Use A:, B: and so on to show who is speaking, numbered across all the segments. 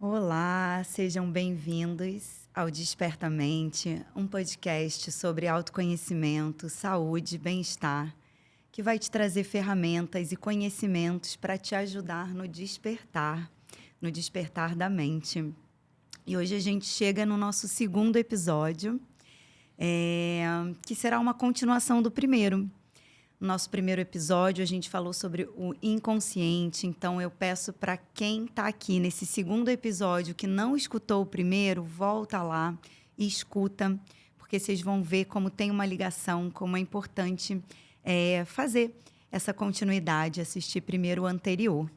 A: Olá, sejam bem-vindos ao Despertamente, um podcast sobre autoconhecimento, saúde e bem-estar, que vai te trazer ferramentas e conhecimentos para te ajudar no despertar da mente. E hoje a gente chega no nosso segundo episódio, é, que será uma continuação do primeiro. No nosso primeiro episódio, a gente falou sobre o inconsciente. Então, eu peço para quem está aqui nesse segundo episódio que não escutou o primeiro, volta lá e escuta, porque vocês vão ver como tem uma ligação, como é importante fazer essa continuidade, assistir primeiro o anterior.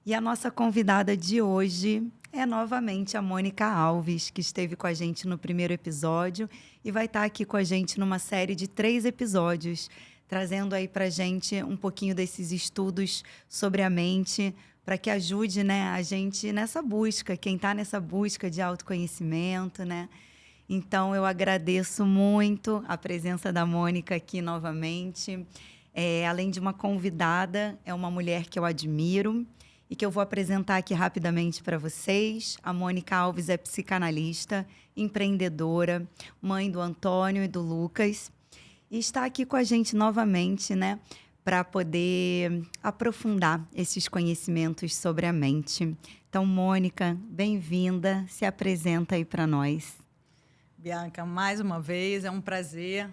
A: E a nossa convidada de hoje é novamente a Mônica Alves, que esteve com a gente no primeiro episódio e vai estar aqui com a gente numa série de 3 episódios, trazendo aí para a gente um pouquinho desses estudos sobre a mente, para que ajude, né, a gente nessa busca, quem está nessa busca de autoconhecimento, né? Então, eu agradeço muito a presença da Mônica aqui novamente. Além de uma convidada, é uma mulher que eu admiro e que eu vou apresentar aqui rapidamente para vocês. A Mônica Alves é psicanalista, empreendedora, mãe do Antônio e do Lucas. E está aqui com a gente novamente, né, para poder aprofundar esses conhecimentos sobre a mente. Então, Mônica, bem-vinda, se apresenta aí para nós.
B: Bianca, mais uma vez, é um prazer,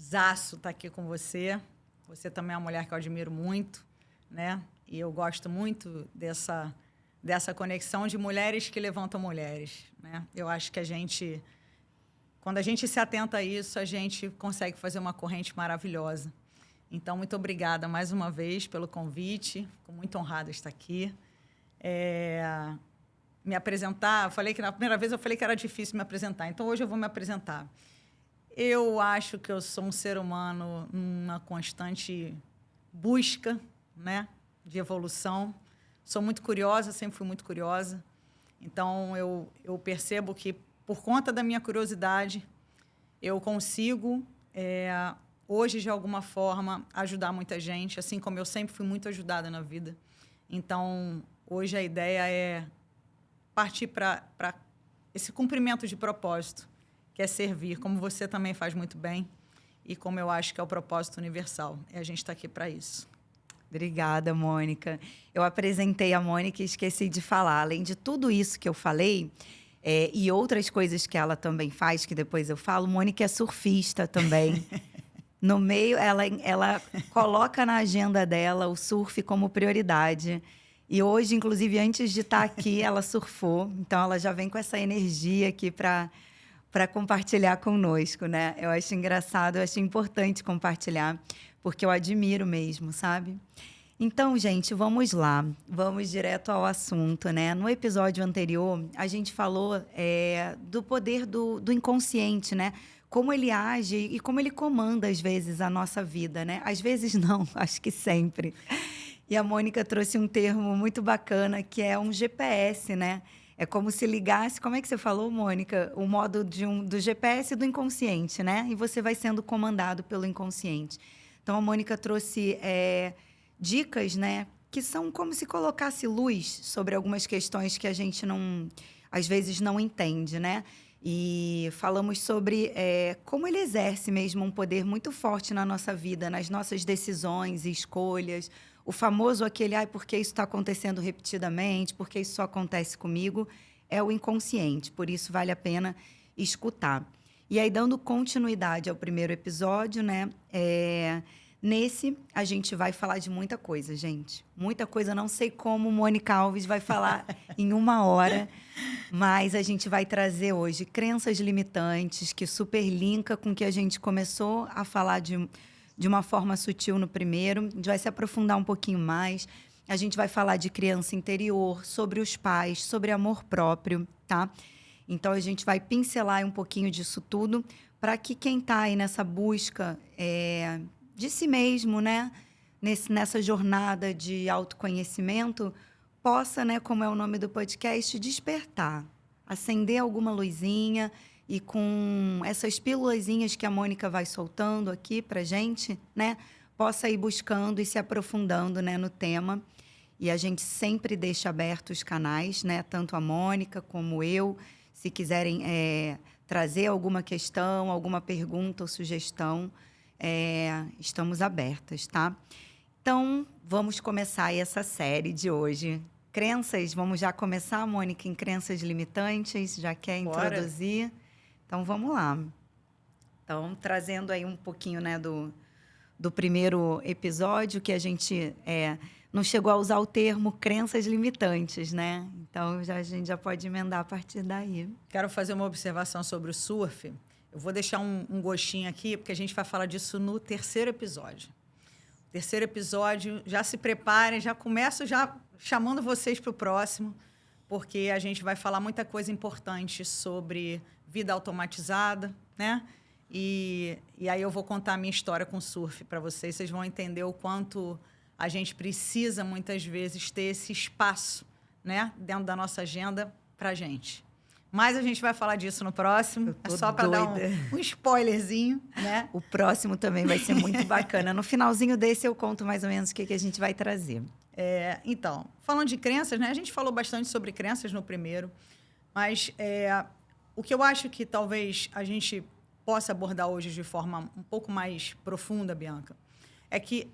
B: zaço estar aqui com você. Você também é uma mulher que eu admiro muito, né? E eu gosto muito dessa conexão de mulheres que levantam mulheres, né? Eu acho que quando a gente se atenta a isso, a gente consegue fazer uma corrente maravilhosa. Então, muito obrigada mais uma vez pelo convite. Fico muito honrada de estar aqui. Me apresentar, falei que na primeira vez eu falei que era difícil me apresentar, então hoje eu vou me apresentar. Eu acho que eu sou um ser humano numa constante busca, né, de evolução. Sou muito curiosa, sempre fui muito curiosa. Então, eu percebo que, por conta da minha curiosidade, eu consigo, hoje, de alguma forma, ajudar muita gente, assim como eu sempre fui muito ajudada na vida. Então, hoje a ideia é partir para esse cumprimento de propósito, que é servir, como você também faz muito bem e como eu acho que é o propósito universal. E a gente está aqui para isso.
A: Obrigada, Mônica. Eu apresentei a Mônica e esqueci de falar. Além de tudo isso que eu falei, e outras coisas que ela também faz, que depois eu falo, Mônica é surfista também. No meio, ela coloca na agenda dela o surf como prioridade. E hoje, inclusive, antes de estar aqui, ela surfou. Então, ela já vem com essa energia aqui para compartilhar conosco, né? Eu acho engraçado, eu acho importante compartilhar, porque eu admiro mesmo, sabe? Então, gente, vamos lá. Vamos direto ao assunto, né? No episódio anterior, a gente falou do poder do inconsciente, né? Como ele age e como ele comanda, às vezes, a nossa vida, né? Às vezes não, acho que sempre. E a Mônica trouxe um termo muito bacana, que é um GPS, né? É como se ligasse, como é que você falou, Mônica? O modo do GPS e do inconsciente, né? E você vai sendo comandado pelo inconsciente. Então, a Mônica trouxe dicas, né? Que são como se colocasse luz sobre algumas questões que a gente às vezes não entende, né? E falamos sobre como ele exerce mesmo um poder muito forte na nossa vida, nas nossas decisões e escolhas. O famoso por que isso está acontecendo repetidamente, por que isso só acontece comigo, é o inconsciente. Por isso, vale a pena escutar. E aí, dando continuidade ao primeiro episódio, né? Nesse, a gente vai falar de muita coisa, gente. Muita coisa, não sei como Mônica Alves vai falar em 1 hora, mas a gente vai trazer hoje crenças limitantes, que super linka com o que a gente começou a falar de uma forma sutil no primeiro. A gente vai se aprofundar um pouquinho mais. A gente vai falar de criança interior, sobre os pais, sobre amor próprio, tá? Então, a gente vai pincelar um pouquinho disso tudo para que quem está aí nessa busca de si mesmo, né? Nessa jornada de autoconhecimento, possa, né, como é o nome do podcast, despertar, acender alguma luzinha e com essas pílulazinhas que a Mônica vai soltando aqui para gente, né, possa ir buscando e se aprofundando, né, no tema E a gente sempre deixa abertos os canais, né? Tanto a Mônica como eu. Se quiserem trazer alguma questão, alguma pergunta ou sugestão, estamos abertas, tá? Então, vamos começar aí essa série de hoje. Crenças, vamos já começar, Mônica, em crenças limitantes? Já quer introduzir? Então, vamos lá. Então, trazendo aí um pouquinho, né, do primeiro episódio, que a gente não chegou a usar o termo crenças limitantes, né? Então, a gente já pode emendar a partir daí.
B: Quero fazer uma observação sobre o surf. Eu vou deixar um gostinho aqui, porque a gente vai falar disso no terceiro episódio. Terceiro episódio, já se preparem, já começo já chamando vocês para o próximo, porque a gente vai falar muita coisa importante sobre vida automatizada, né? E aí eu vou contar a minha história com surf para vocês. Vocês vão entender o quanto a gente precisa, muitas vezes, ter esse espaço, né, dentro da nossa agenda para a gente. Mas a gente vai falar disso no próximo. É só para dar um spoilerzinho, né?
A: O próximo também vai ser muito bacana. No finalzinho desse eu conto mais ou menos o que a gente vai trazer.
B: Então, falando de crenças, né? A gente falou bastante sobre crenças no primeiro, mas o que eu acho que talvez a gente possa abordar hoje de forma um pouco mais profunda, Bianca, é que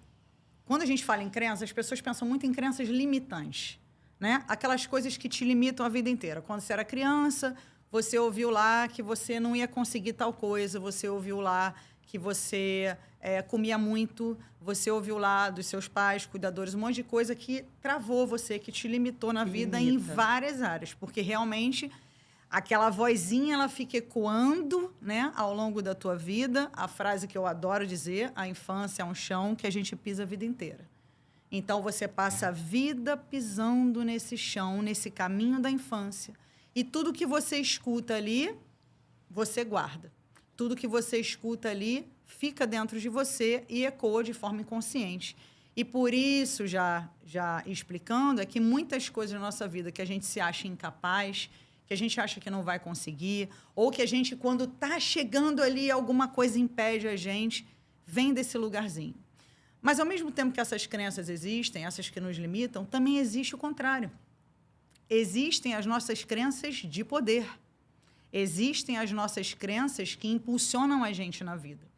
B: quando a gente fala em crenças, as pessoas pensam muito em crenças limitantes, né? Aquelas coisas que te limitam a vida inteira. Quando você era criança, você ouviu lá que você não ia conseguir tal coisa, você ouviu lá que você comia muito, você ouviu lá dos seus pais, cuidadores, um monte de coisa que travou você, que te limitou na vida em várias áreas, porque realmente aquela vozinha ela fica ecoando, né, ao longo da tua vida, a frase que eu adoro dizer, a infância é um chão que a gente pisa a vida inteira. Então, você passa a vida pisando nesse chão, nesse caminho da infância. E tudo que você escuta ali, você guarda. Tudo que você escuta ali fica dentro de você e ecoa de forma inconsciente. E por isso, já explicando, é que muitas coisas na nossa vida que a gente se acha incapaz, que a gente acha que não vai conseguir, ou que a gente, quando está chegando ali, alguma coisa impede a gente, vem desse lugarzinho. Mas, ao mesmo tempo que essas crenças existem, essas que nos limitam, também existe o contrário. Existem as nossas crenças de poder. Existem as nossas crenças que impulsionam a gente na vida.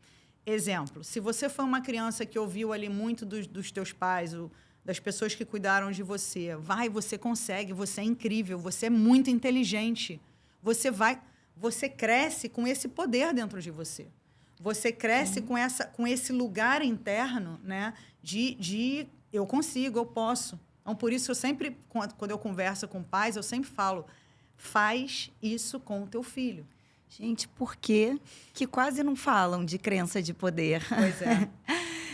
B: Exemplo, se você foi uma criança que ouviu ali muito dos teus pais, das pessoas que cuidaram de você, você consegue, você é incrível, você é muito inteligente. Você cresce com esse poder dentro de você. Você cresce com esse lugar interno, né, de eu consigo, eu posso. Então, por isso, eu sempre, quando eu converso com pais, eu sempre falo, faz isso com o teu filho.
A: Gente, por que quase não falam de crença de poder?
B: Pois é.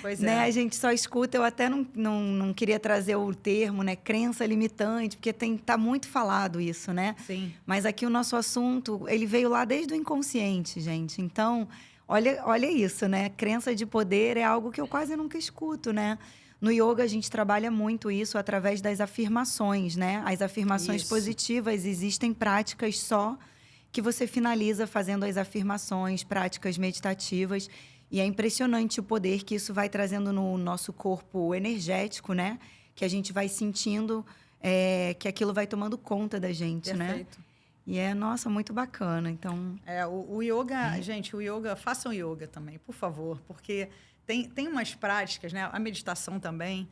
B: Pois
A: né? A gente só escuta, eu até não queria trazer o termo, né, crença limitante, porque tá muito falado isso, né?
B: Sim.
A: Mas aqui o nosso assunto, ele veio lá desde o inconsciente, gente. Então, olha isso, né? Crença de poder é algo que eu quase nunca escuto, né? No yoga, a gente trabalha muito isso através das afirmações, né? As afirmações positivas, existem práticas só que você finaliza fazendo as afirmações, práticas meditativas. E é impressionante o poder que isso vai trazendo no nosso corpo energético, né? Que a gente vai sentindo que aquilo vai tomando conta da gente,
B: Perfeito.
A: Né? E nossa, muito bacana. Então,
B: o yoga, gente, o yoga, façam yoga também, por favor, porque tem umas práticas, né? A meditação também.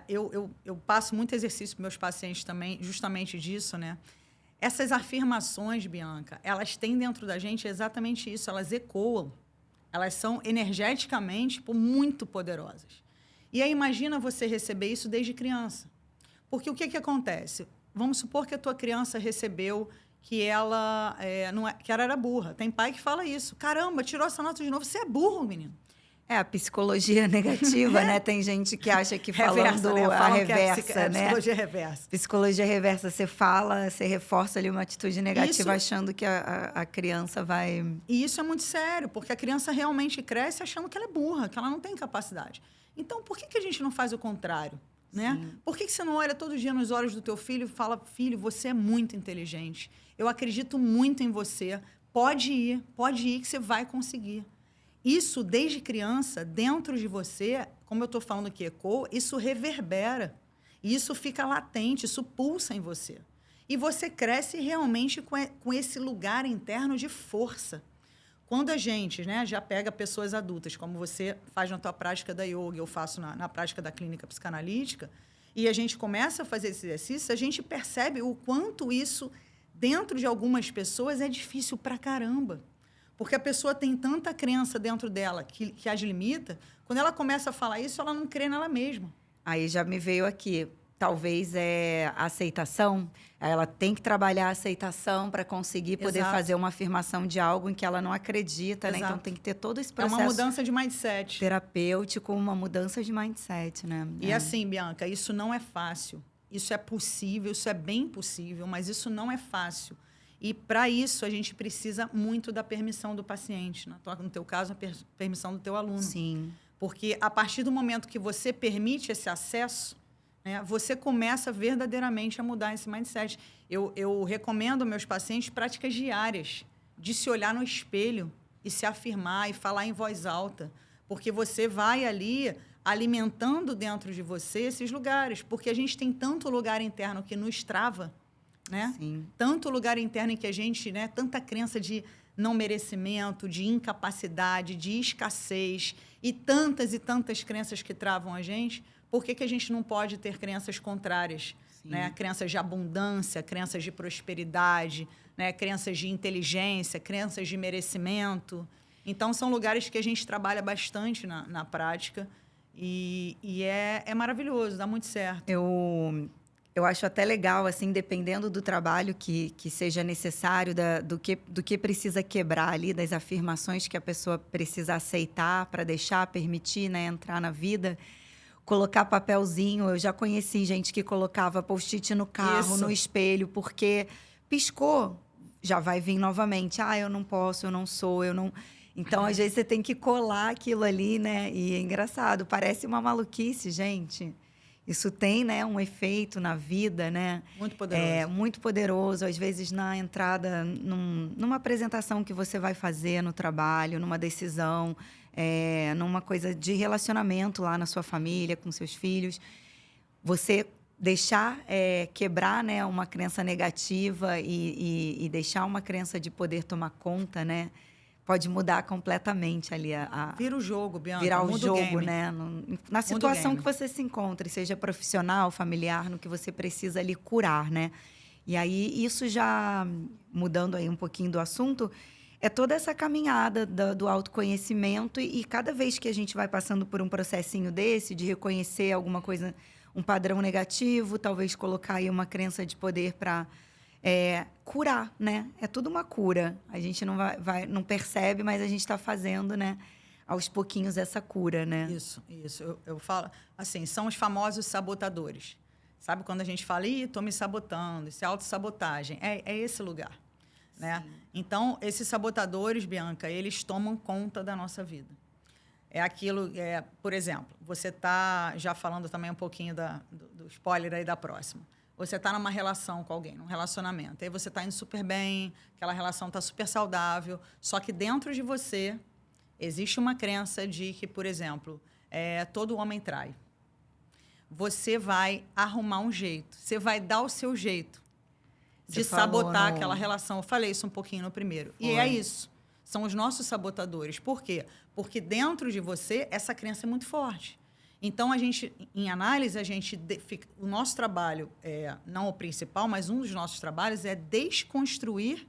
B: Eu passo muito exercício para meus pacientes também, justamente disso, né? Essas afirmações, Bianca, elas têm dentro da gente exatamente isso, elas ecoam. Elas são energeticamente muito poderosas. E aí imagina você receber isso desde criança. Porque o que acontece? Vamos supor que a tua criança recebeu que ela que ela era burra. Tem pai que fala isso. Caramba, tirou essa nota de novo. Você é burro, menino.
A: A psicologia negativa, né? Tem gente que acha que falando
B: né?
A: a reversa, né?
B: Psicologia reversa.
A: Psicologia reversa, você reforça ali uma atitude negativa achando que a criança vai...
B: E isso é muito sério, porque a criança realmente cresce achando que ela é burra, que ela não tem capacidade. Então, por que a gente não faz o contrário? Né? Por que você não olha todo dia nos olhos do teu filho e fala, filho, você é muito inteligente, eu acredito muito em você, pode ir que você vai conseguir. Isso, desde criança, dentro de você, como eu estou falando que ecoa, isso reverbera. E isso fica latente, isso pulsa em você. E você cresce realmente com esse lugar interno de força. Quando a gente, né, já pega pessoas adultas, como você faz na tua prática da yoga, eu faço na prática da clínica psicanalítica, e a gente começa a fazer esse exercício, a gente percebe o quanto isso, dentro de algumas pessoas, é difícil pra caramba. Porque a pessoa tem tanta crença dentro dela que as limita, quando ela começa a falar isso, ela não crê nela mesma.
A: Aí já me veio aqui, talvez a aceitação, ela tem que trabalhar a aceitação para conseguir poder
B: Exato.
A: fazer uma afirmação de algo em que ela não acredita, né?
B: Exato.
A: Então tem que ter todo esse
B: É
A: processo
B: uma mudança de mindset.
A: terapêutico, uma mudança de mindset, né?
B: E assim, Bianca, isso não é fácil. Isso é possível, isso é bem possível, mas isso não é fácil. E, para isso, a gente precisa muito da permissão do paciente. No teu caso, a permissão do teu aluno.
A: Sim.
B: Porque, a partir do momento que você permite esse acesso, né, você começa verdadeiramente a mudar esse mindset. Eu recomendo aos meus pacientes práticas diárias, de se olhar no espelho e se afirmar e falar em voz alta. Porque você vai ali alimentando dentro de você esses lugares. Porque a gente tem tanto lugar interno que nos trava, né?
A: Sim.
B: Tanto lugar interno em que a gente, né, tanta crença de não merecimento, de incapacidade, de escassez e tantas crenças que travam a gente. Por que a gente não pode ter crenças contrárias? Né? Crenças de abundância, crenças de prosperidade, né? Crenças de inteligência, crenças de merecimento. Então, são lugares que a gente trabalha bastante na prática e é maravilhoso, dá muito certo.
A: Eu acho até legal, assim, dependendo do trabalho que seja necessário, do que precisa quebrar ali, das afirmações que a pessoa precisa aceitar para deixar, permitir, né, entrar na vida, colocar papelzinho. Eu já conheci gente que colocava post-it no carro,
B: Isso.
A: no espelho, porque piscou, já vai vir novamente. Ah, eu não posso, eu não sou, eu não... Então, às vezes, você tem que colar aquilo ali, né? E é engraçado, parece uma maluquice, gente. Isso tem, né, um efeito na vida, né?
B: Muito poderoso.
A: É muito poderoso. Às vezes, na entrada, numa apresentação que você vai fazer no trabalho, numa decisão, numa coisa de relacionamento lá na sua família, com seus filhos. Você deixar quebrar, né, uma crença negativa e deixar uma crença de poder tomar conta, né? Pode mudar completamente ali
B: Vira o jogo, Bianca.
A: virar o
B: muda
A: jogo,
B: game.
A: né? Na situação que você se encontre, seja profissional, familiar, no que você precisa ali curar, né? E aí, isso já, mudando aí um pouquinho do assunto, é toda essa caminhada do autoconhecimento e cada vez que a gente vai passando por um processinho desse, de reconhecer alguma coisa, um padrão negativo, talvez colocar aí uma crença de poder para... curar, né? É tudo uma cura. A gente não percebe, mas a gente está fazendo, né? Aos pouquinhos essa cura, né?
B: Isso. Eu falo, assim, são os famosos sabotadores. Sabe quando a gente fala, estou me sabotando, isso é autossabotagem. É esse lugar, né? Então, esses sabotadores, Bianca, eles tomam conta da nossa vida. É aquilo, por exemplo, você está já falando também um pouquinho do spoiler aí da próxima. Você está numa relação com alguém, num relacionamento. Aí você está indo super bem, aquela relação está super saudável. Só que dentro de você existe uma crença de que, por exemplo, todo homem trai. Você vai arrumar um jeito. Você vai dar o seu jeito de sabotar aquela relação. Eu falei isso um pouquinho no primeiro.
A: Foi.
B: E é isso. São os nossos sabotadores. Por quê? Porque dentro de você, essa crença é muito forte. Então, em análise, o nosso trabalho, não o principal, mas um dos nossos trabalhos é desconstruir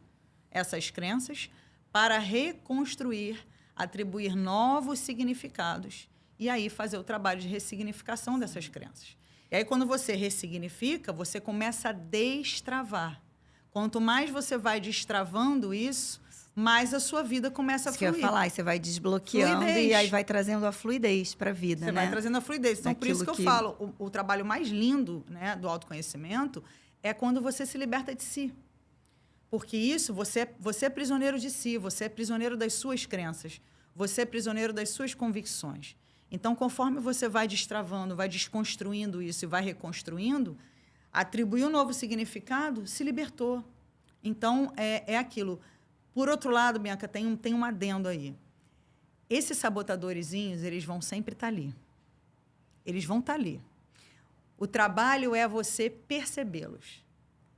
B: essas crenças para reconstruir, atribuir novos significados e aí fazer o trabalho de ressignificação dessas crenças. E aí, quando você ressignifica, você começa a destravar. Quanto mais você vai destravando isso, mais a sua vida começa a fluir.
A: Isso que eu ia falar, você vai desbloqueando e aí vai trazendo a fluidez para a vida,
B: né? Você vai trazendo a fluidez. Então, por isso que eu falo, o trabalho mais lindo, né, do autoconhecimento é quando você se liberta de si. Porque isso, você é prisioneiro de si, você é prisioneiro das suas crenças, você é prisioneiro das suas convicções. Então, conforme você vai destravando, vai desconstruindo isso e vai reconstruindo, atribuir um novo significado, se libertou. Então, é aquilo. Por outro lado, Bianca, tem um adendo aí. Esses sabotadorzinhos, eles vão sempre estar ali. Eles vão estar ali. O trabalho é você percebê-los.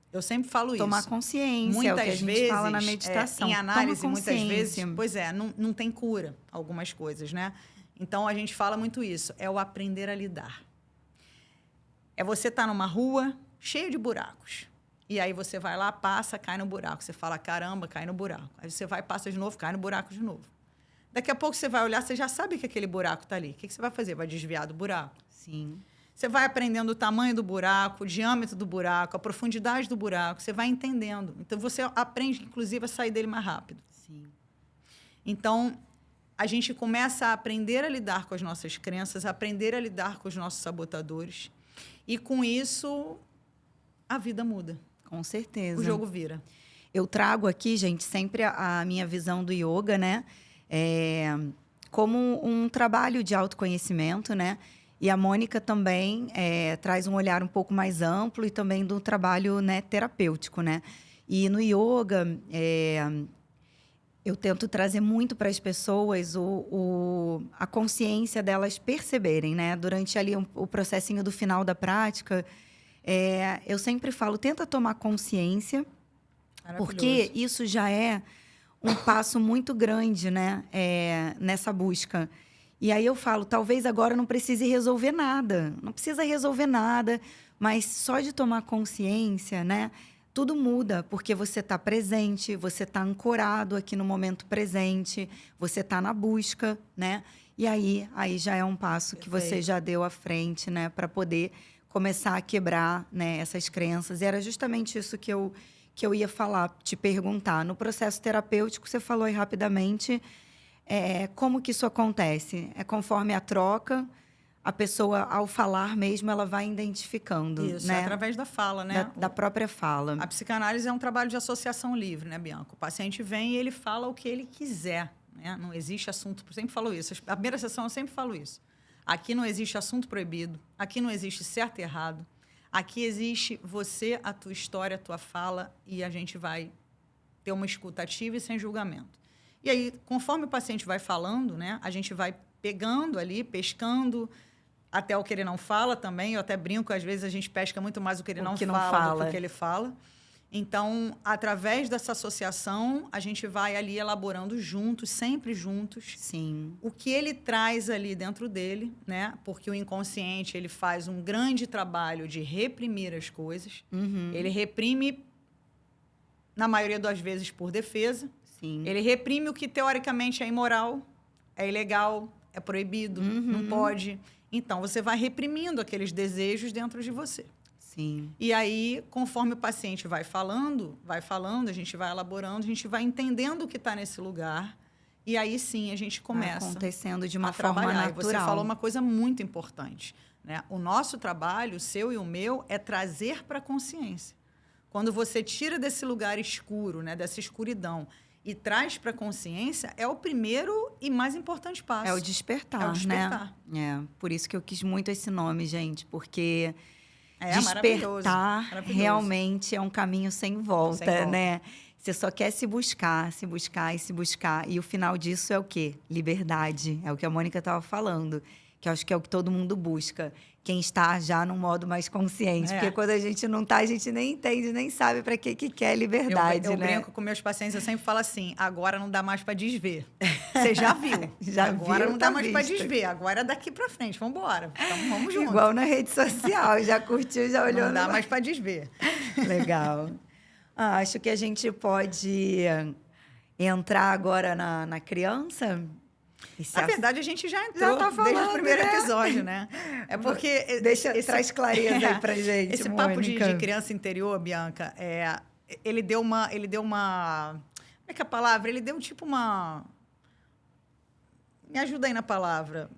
B: Eu sempre falo
A: Tomar
B: isso.
A: consciência,
B: Muitas
A: é o que a gente
B: vezes,
A: fala na meditação.
B: em análise,
A: Toma
B: muitas vezes,
A: consciência.
B: pois é, não tem cura algumas coisas, né? Então, a gente fala muito isso. É o aprender a lidar. É você estar numa rua cheia de buracos. E aí você vai lá, passa, cai no buraco. Você fala, caramba, cai no buraco. Aí você vai, passa de novo, cai no buraco de novo. Daqui a pouco você vai olhar, você já sabe que aquele buraco está ali. O que você vai fazer? Vai desviar do buraco?
A: Sim.
B: Você vai aprendendo o tamanho do buraco, o diâmetro do buraco, a profundidade do buraco. Você vai entendendo. Então, você aprende, inclusive, a sair dele mais rápido.
A: Sim.
B: Então, a gente começa a aprender a lidar com as nossas crenças, a aprender a lidar com os nossos sabotadores. E, com isso, a vida muda.
A: Com certeza.
B: O jogo vira.
A: Eu trago aqui, gente, sempre a minha visão do yoga, né? Como um trabalho de autoconhecimento, né? E a Mônica também traz um olhar um pouco mais amplo e também do trabalho, né, terapêutico, né? E no yoga, eu tento trazer muito para as pessoas a consciência delas perceberem, né? Durante ali o processinho do final da prática, eu sempre falo, tenta tomar consciência, porque isso já é um passo muito grande, né? Nessa busca. E aí eu falo, talvez agora não precise resolver nada. Não precisa resolver nada, mas só de tomar consciência, né? Tudo muda, porque você está presente, você está ancorado aqui no momento presente, você está na busca, né? E aí já é um passo que você já deu à frente, né? Para poder começar a quebrar, né, essas crenças. E era justamente isso que eu ia falar, te perguntar. No processo terapêutico, você falou aí rapidamente... como que isso acontece? É conforme a troca, a pessoa, ao falar mesmo, ela vai identificando.
B: Isso,
A: né?
B: Através da fala, né?
A: Da própria fala.
B: A psicanálise é um trabalho de associação livre, né, Bianca? O paciente vem e ele fala o que ele quiser, né? Não existe assunto... Eu sempre falo isso. A primeira sessão eu sempre falo isso. Aqui não existe assunto proibido. Aqui não existe certo e errado. Aqui existe você, a tua história, a tua fala, e a gente vai ter uma escuta ativa e sem julgamento. E aí, conforme o paciente vai falando, né, a gente vai pegando ali, pescando, até o que ele não fala também. Eu até brinco, às vezes a gente pesca muito mais o que ele não fala do que o que ele fala. Então, através dessa associação, a gente vai ali elaborando juntos, sempre juntos.
A: Sim.
B: O que ele traz ali dentro dele, né? Porque o inconsciente, ele faz um grande trabalho de reprimir as coisas.
A: Uhum.
B: Ele reprime, na maioria das vezes, por defesa.
A: Sim.
B: Ele reprime o que, teoricamente, é imoral, é ilegal, é proibido, não pode. Então, você vai reprimindo aqueles desejos dentro de você.
A: Sim.
B: E aí, conforme o paciente vai falando, a gente vai elaborando, a gente vai entendendo o que está nesse lugar. E aí, sim, a gente começa
A: acontecendo de uma
B: forma
A: natural.
B: E você falou uma coisa muito importante, né? O nosso trabalho, o seu e o meu, é trazer para a consciência. Quando você tira desse lugar escuro, né, dessa escuridão, e traz para a consciência, é o primeiro e mais importante passo.
A: É o despertar, né? Por isso que eu quis muito esse nome, gente, porque despertar
B: maravilhoso.
A: Realmente é um caminho sem volta, né? Você só quer se buscar, se buscar e se buscar. E o final disso é o quê? Liberdade. É o que a Mônica estava falando, que eu acho que é o que todo mundo busca. Quem está já num modo mais consciente. Porque quando a gente não está, a gente nem entende, nem sabe para que quer liberdade,
B: eu
A: né?
B: brinco com meus pacientes, eu sempre falo assim, agora não dá mais para desver. Você já viu. Agora não dá mais para desver. Agora é daqui para frente. Vamos embora. Então, vamos junto.
A: Igual na rede social. Já curtiu, já olhou.
B: Não dá mais para desver.
A: Legal. Acho que a gente pode entrar agora na criança.
B: Na verdade, a gente já entrou desde o primeiro episódio, né? É porque...
A: Traz clareza aí pra gente,
B: esse
A: Mônica.
B: papo de criança interior, Bianca, ele deu uma... Como é que é a palavra? Ele deu tipo uma... Me ajuda aí na palavra.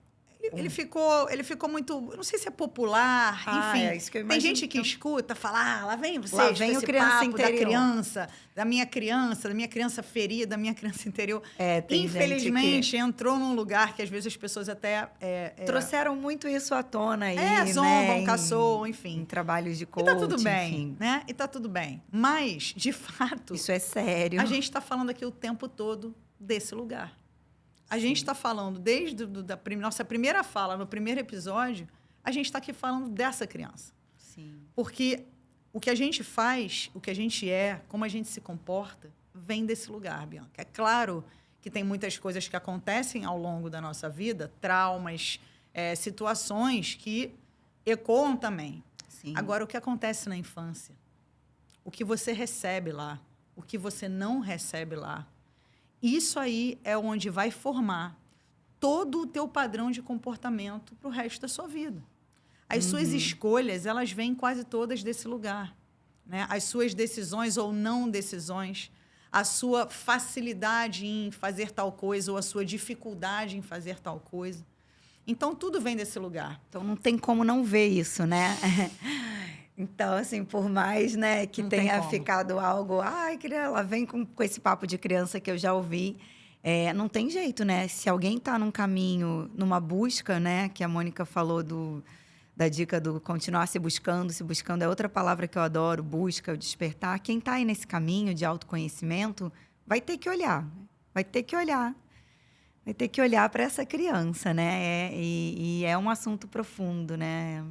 B: Ele ficou muito... Eu não sei se é popular, enfim.
A: É isso que eu imagino.
B: Tem gente que escuta, fala, lá vem você,
A: lá vem o criança
B: papo
A: interior.
B: da minha criança ferida, da minha criança interior.
A: Tem
B: Infelizmente, entrou num lugar que às vezes as pessoas até...
A: trouxeram muito isso à tona aí,
B: zombam,
A: né?
B: caçoam, enfim.
A: Em trabalhos de coaching,
B: E tá tudo bem,
A: enfim.
B: né? E tá tudo bem. Mas, de fato...
A: Isso é sério.
B: A gente está falando aqui o tempo todo desse lugar. A gente está falando, desde nossa primeira fala, no primeiro episódio, a gente está aqui falando dessa criança.
A: Sim.
B: Porque o que a gente faz, o que a gente é, como a gente se comporta, vem desse lugar, Bianca. É claro que tem muitas coisas que acontecem ao longo da nossa vida, traumas, situações que ecoam também.
A: Sim.
B: Agora, o que acontece na infância? O que você recebe lá? O que você não recebe lá? Isso aí é onde vai formar todo o teu padrão de comportamento para o resto da sua vida. As suas escolhas, elas vêm quase todas desse lugar, né? As suas decisões ou não decisões, a sua facilidade em fazer tal coisa ou a sua dificuldade em fazer tal coisa. Então, tudo vem desse lugar.
A: Então, não tem como não ver isso, né? Então, assim, por mais, né, que
B: Não
A: tenha
B: tem como.
A: ficado algo... Ai, ela vem com esse papo de criança que eu já ouvi. Não tem jeito, né? Se alguém está num caminho, numa busca, né? Que a Mônica falou da dica do continuar se buscando é outra palavra que eu adoro, busca, o despertar. Quem está aí nesse caminho de autoconhecimento vai ter que olhar. Vai ter que olhar para essa criança, né? E é um assunto profundo, né?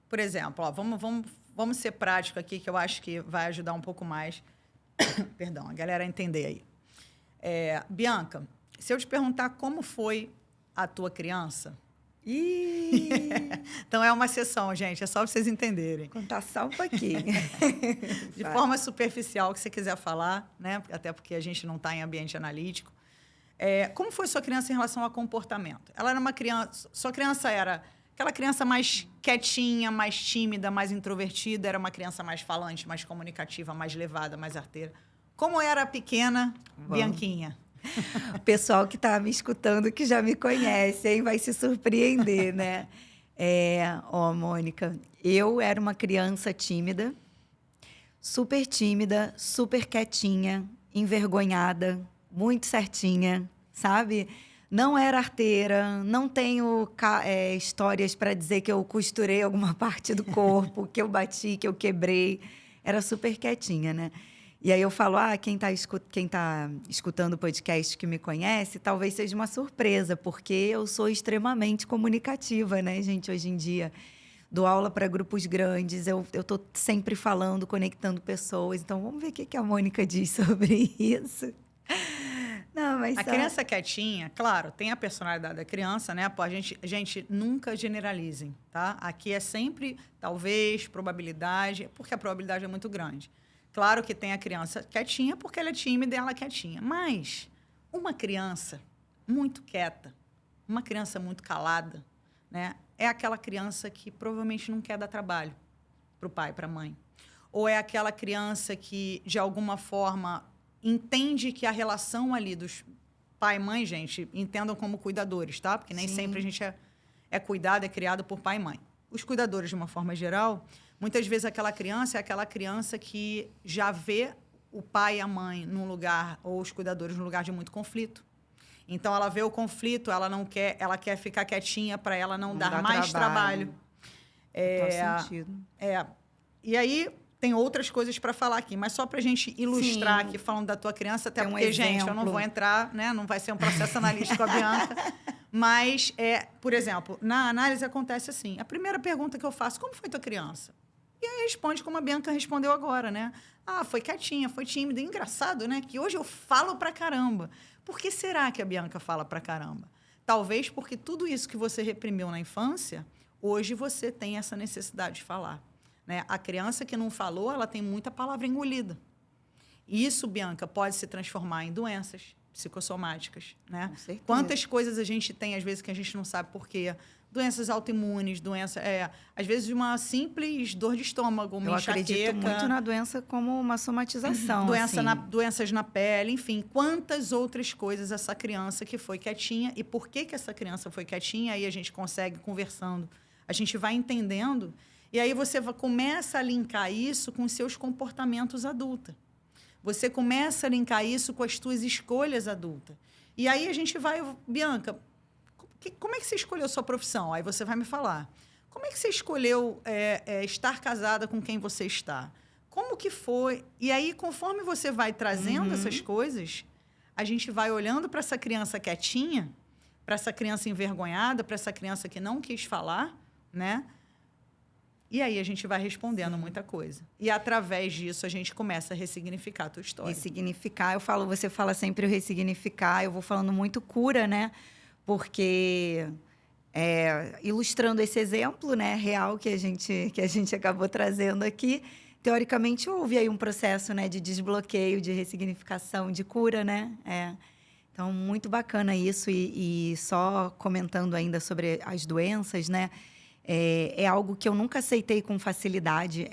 B: Por exemplo, ó, vamos ser prático aqui, que eu acho que vai ajudar um pouco mais. Perdão, a galera a entender aí. Bianca, se eu te perguntar como foi a tua criança... Então, é uma sessão, gente. É só para vocês entenderem.
A: Contar só um pouquinho.
B: De forma superficial, que você quiser falar, né? Até porque a gente não está em ambiente analítico. Como foi sua criança em relação ao comportamento? Ela era uma criança... Sua criança era aquela criança mais quietinha, mais tímida, mais introvertida? Era uma criança mais falante, mais comunicativa, mais levada, mais arteira? Como era a pequena Bianquinha?
A: O pessoal que está me escutando, que já me conhece, hein, vai se surpreender, né? Mônica, eu era uma criança tímida, super quietinha, envergonhada, muito certinha, sabe? Não era arteira, não tenho histórias para dizer que eu costurei alguma parte do corpo, que eu bati, que eu quebrei. Era super quietinha, né? E aí eu falo, quem tá escutando o podcast que me conhece, talvez seja uma surpresa, porque eu sou extremamente comunicativa, né, gente, hoje em dia. Dou aula para grupos grandes, eu estou sempre falando, conectando pessoas. Então, vamos ver o que a Mônica diz sobre isso. Não, mas
B: a criança quietinha, claro, tem a personalidade da criança, né? Pô, a gente nunca generalizem, tá? Aqui é sempre, talvez, probabilidade, porque a probabilidade é muito grande. Claro que tem a criança quietinha, porque ela é tímida e ela é quietinha. Mas uma criança muito quieta, uma criança muito calada, né? É aquela criança que provavelmente não quer dar trabalho para o pai, para a mãe. Ou é aquela criança que, de alguma forma, entende que a relação ali dos pai e mãe, gente, entendam como cuidadores, tá? Porque nem sempre a gente é cuidado, é criado por pai e mãe. Os cuidadores, de uma forma geral... Muitas vezes aquela criança é aquela criança que já vê o pai e a mãe num lugar, ou os cuidadores num lugar de muito conflito. Então, ela vê o conflito, ela quer ficar quietinha para ela não dar mais trabalho.
A: Faz sentido.
B: E aí, tem outras coisas para falar aqui, mas só para a gente ilustrar aqui, falando da tua criança, até porque, gente, eu não vou entrar, né? Não vai ser um processo analítico com a Bianca. Mas, por exemplo, na análise acontece assim. A primeira pergunta que eu faço, como foi tua criança? E aí responde como a Bianca respondeu agora, né? Foi quietinha, foi tímida. E engraçado, né? Que hoje eu falo pra caramba. Por que será que a Bianca fala pra caramba? Talvez porque tudo isso que você reprimiu na infância, hoje você tem essa necessidade de falar, né? A criança que não falou, ela tem muita palavra engolida. E isso, Bianca, pode se transformar em doenças psicossomáticas, né?
A: Com certeza.
B: Quantas coisas a gente tem, às vezes, que a gente não sabe por quê. Doenças autoimunes, às vezes, uma simples dor de estômago, uma enxaqueca.
A: Eu acredito muito na doença como uma somatização.
B: Doenças na pele, enfim. Quantas outras coisas essa criança que foi quietinha. E por que essa criança foi quietinha? Aí a gente consegue, conversando, a gente vai entendendo. E aí você começa a linkar isso com os seus comportamentos adultos. Você começa a linkar isso com as suas escolhas adultas. E aí a gente vai... Bianca, como é que você escolheu sua profissão? Aí você vai me falar. Como é que você escolheu estar casada com quem você está? Como que foi? E aí, conforme você vai trazendo essas coisas, a gente vai olhando para essa criança quietinha, para essa criança envergonhada, para essa criança que não quis falar, né? E aí a gente vai respondendo muita coisa. E através disso a gente começa a ressignificar a tua história.
A: Ressignificar, você fala sempre o ressignificar, eu vou falando muito cura, né? Porque ilustrando esse exemplo, né, real que a gente acabou trazendo aqui, teoricamente houve aí um processo, né, de desbloqueio, de ressignificação, de cura, né? Então, muito bacana isso. E só comentando ainda sobre as doenças, né? É algo que eu nunca aceitei com facilidade,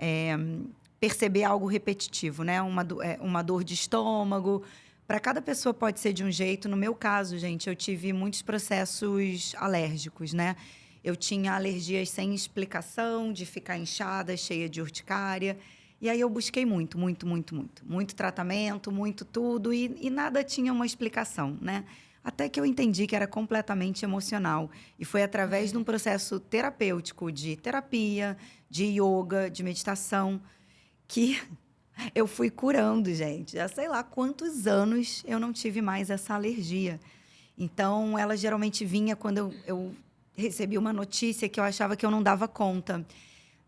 A: perceber algo repetitivo, né? Uma dor de estômago. Para cada pessoa pode ser de um jeito. No meu caso, gente, eu tive muitos processos alérgicos, né? Eu tinha alergias sem explicação, de ficar inchada, cheia de urticária. E aí eu busquei muito tratamento, muito tudo, e nada tinha uma explicação, né? Até que eu entendi que era completamente emocional. E foi através de um processo terapêutico, de terapia, de yoga, de meditação, que eu fui curando, gente. Já sei lá quantos anos eu não tive mais essa alergia. Então, ela geralmente vinha quando eu recebi uma notícia que eu achava que eu não dava conta.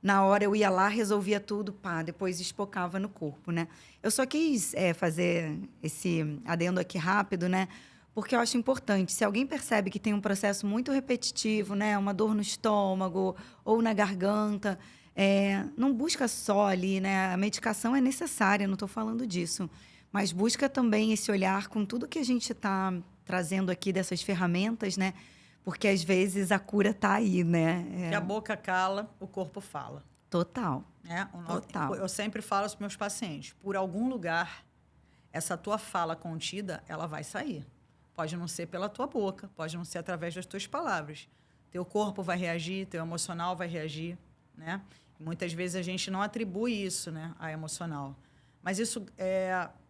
A: Na hora eu ia lá, resolvia tudo, depois espocava no corpo, né? Eu só quis fazer esse adendo aqui rápido, né? Porque eu acho importante, se alguém percebe que tem um processo muito repetitivo, né? Uma dor no estômago ou na garganta, não busca só ali, né? A medicação é necessária, não estou falando disso. Mas busca também esse olhar com tudo que a gente está trazendo aqui dessas ferramentas, né? Porque às vezes a cura está aí, né?
B: Se a boca cala, o corpo fala.
A: Total.
B: Total. Eu sempre falo aos meus pacientes, por algum lugar, essa tua fala contida, ela vai sair. Pode não ser pela tua boca, pode não ser através das tuas palavras. Teu corpo vai reagir, teu emocional vai reagir, né? Muitas vezes a gente não atribui isso, né, a emocional. Mas isso,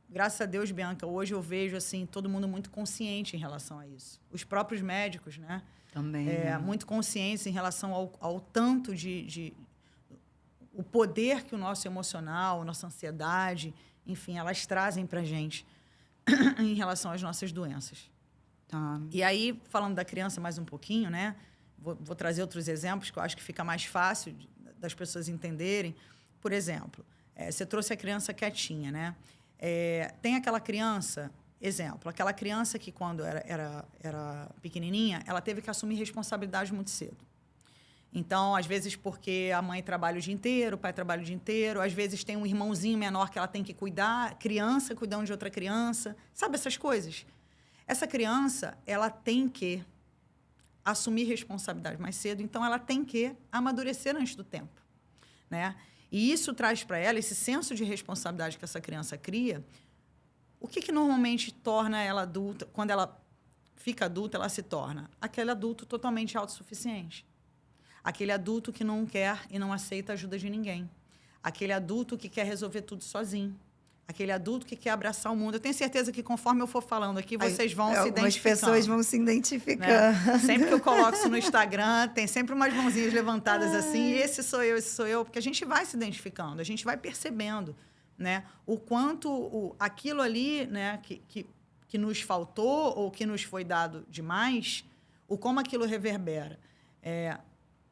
B: graças a Deus, Bianca, hoje eu vejo assim todo mundo muito consciente em relação a isso. Os próprios médicos, né?
A: Também.
B: Muito conscientes em relação ao tanto o poder que o nosso emocional, nossa ansiedade, enfim, elas trazem para a gente em relação às nossas doenças.
A: Tá.
B: E aí, falando da criança mais um pouquinho, né? Vou trazer outros exemplos que eu acho que fica mais fácil das pessoas entenderem. Por exemplo, você trouxe a criança quietinha, né? Tem aquela criança, exemplo, aquela criança que quando era pequenininha, ela teve que assumir responsabilidade muito cedo. Então, às vezes, porque a mãe trabalha o dia inteiro, o pai trabalha o dia inteiro, às vezes tem um irmãozinho menor que ela tem que cuidar, criança cuidando de outra criança, sabe essas coisas? Essa criança, ela tem que assumir responsabilidade mais cedo, então ela tem que amadurecer antes do tempo, né? E isso traz para ela esse senso de responsabilidade que essa criança cria. O que normalmente torna ela adulta? Quando ela fica adulta, ela se torna aquele adulto totalmente autossuficiente. Aquele adulto que não quer e não aceita a ajuda de ninguém. Aquele adulto que quer resolver tudo sozinho. Aquele adulto que quer abraçar o mundo. Eu tenho certeza que conforme eu for falando aqui, vocês vão se identificando.
A: As pessoas vão se identificando.
B: Né? Sempre que eu coloco isso no Instagram, tem sempre umas mãozinhas levantadas assim. E esse sou eu. Porque a gente vai se identificando, a gente vai percebendo, né, o quanto aquilo ali, né, que nos faltou ou que nos foi dado demais, o como aquilo reverbera.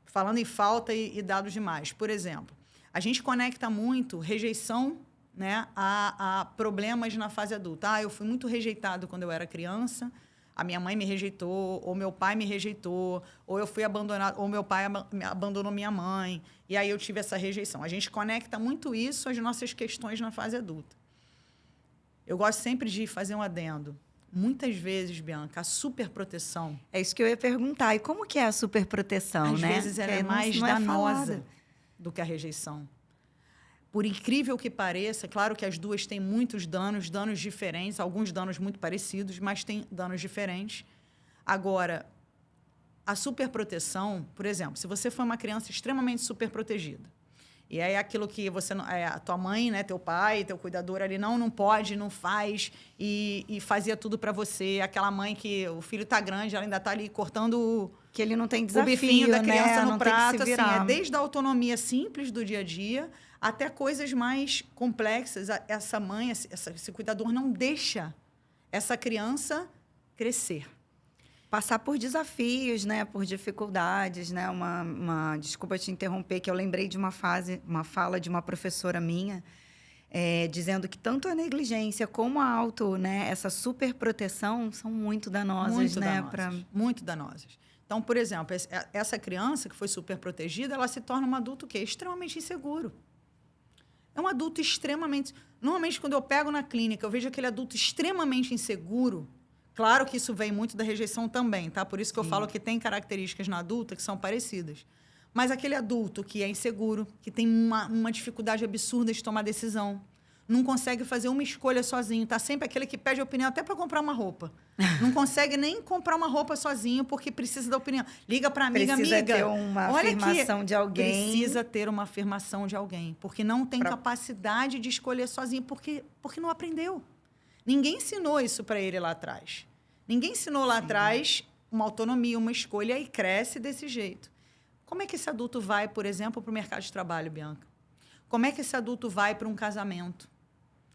B: Falando em falta e dados demais. Por exemplo, a gente conecta muito rejeição, né, a problemas na fase adulta. Eu fui muito rejeitado quando eu era criança, a minha mãe me rejeitou, ou meu pai me rejeitou, ou eu fui abandonado, ou meu pai abandonou minha mãe, e aí eu tive essa rejeição. A gente conecta muito isso às nossas questões na fase adulta. Eu gosto sempre de fazer um adendo. Muitas vezes, Bianca, a superproteção...
A: É isso que eu ia perguntar. E como que é a superproteção,
B: às
A: né?
B: vezes ela é mais danosa do que a rejeição. Por incrível que pareça, claro que as duas têm muitos danos diferentes, alguns danos muito parecidos, mas tem danos diferentes. Agora, a superproteção, por exemplo, se você foi uma criança extremamente superprotegida, e aí aquilo que você a tua mãe, né, teu pai, teu cuidador ali não pode, não faz e fazia tudo para você, aquela mãe que o filho tá grande, ela ainda tá ali cortando
A: que ele não tem desafio,
B: o bifinho da criança, né, no
A: não
B: prato,
A: tem que se virar.
B: Assim, desde a autonomia simples do dia a dia até coisas mais complexas. Essa mãe, esse cuidador não deixa essa criança crescer.
A: passar por desafios, né? Por dificuldades, né? Desculpa te interromper, que eu lembrei de uma fala de uma professora minha, dizendo que tanto a negligência como né? Essa superproteção são muito danosas,
B: muito
A: né?
B: danosas, muito danosas. Então, por exemplo, essa criança que foi super protegida, ela se torna um adulto que é extremamente inseguro. É um adulto extremamente... Normalmente, quando eu pego na clínica, eu vejo aquele adulto extremamente inseguro. Claro que isso vem muito da rejeição também, tá? Por isso que eu falo que tem características na adulta que são parecidas. Mas aquele adulto que é inseguro, que tem uma dificuldade absurda de tomar decisão, não consegue fazer uma escolha sozinho, tá sempre aquele que pede opinião até para comprar uma roupa. Não consegue nem comprar uma roupa sozinho porque precisa da opinião. Liga para amiga,
A: precisa ter uma afirmação de alguém.
B: Precisa ter uma afirmação de alguém, porque não tem capacidade de escolher sozinho, porque não aprendeu. Ninguém ensinou isso para ele lá atrás. Ninguém ensinou lá atrás uma autonomia, uma escolha e cresce desse jeito. Como é que esse adulto vai, por exemplo, para o mercado de trabalho, Bianca? Como é que esse adulto vai para um casamento?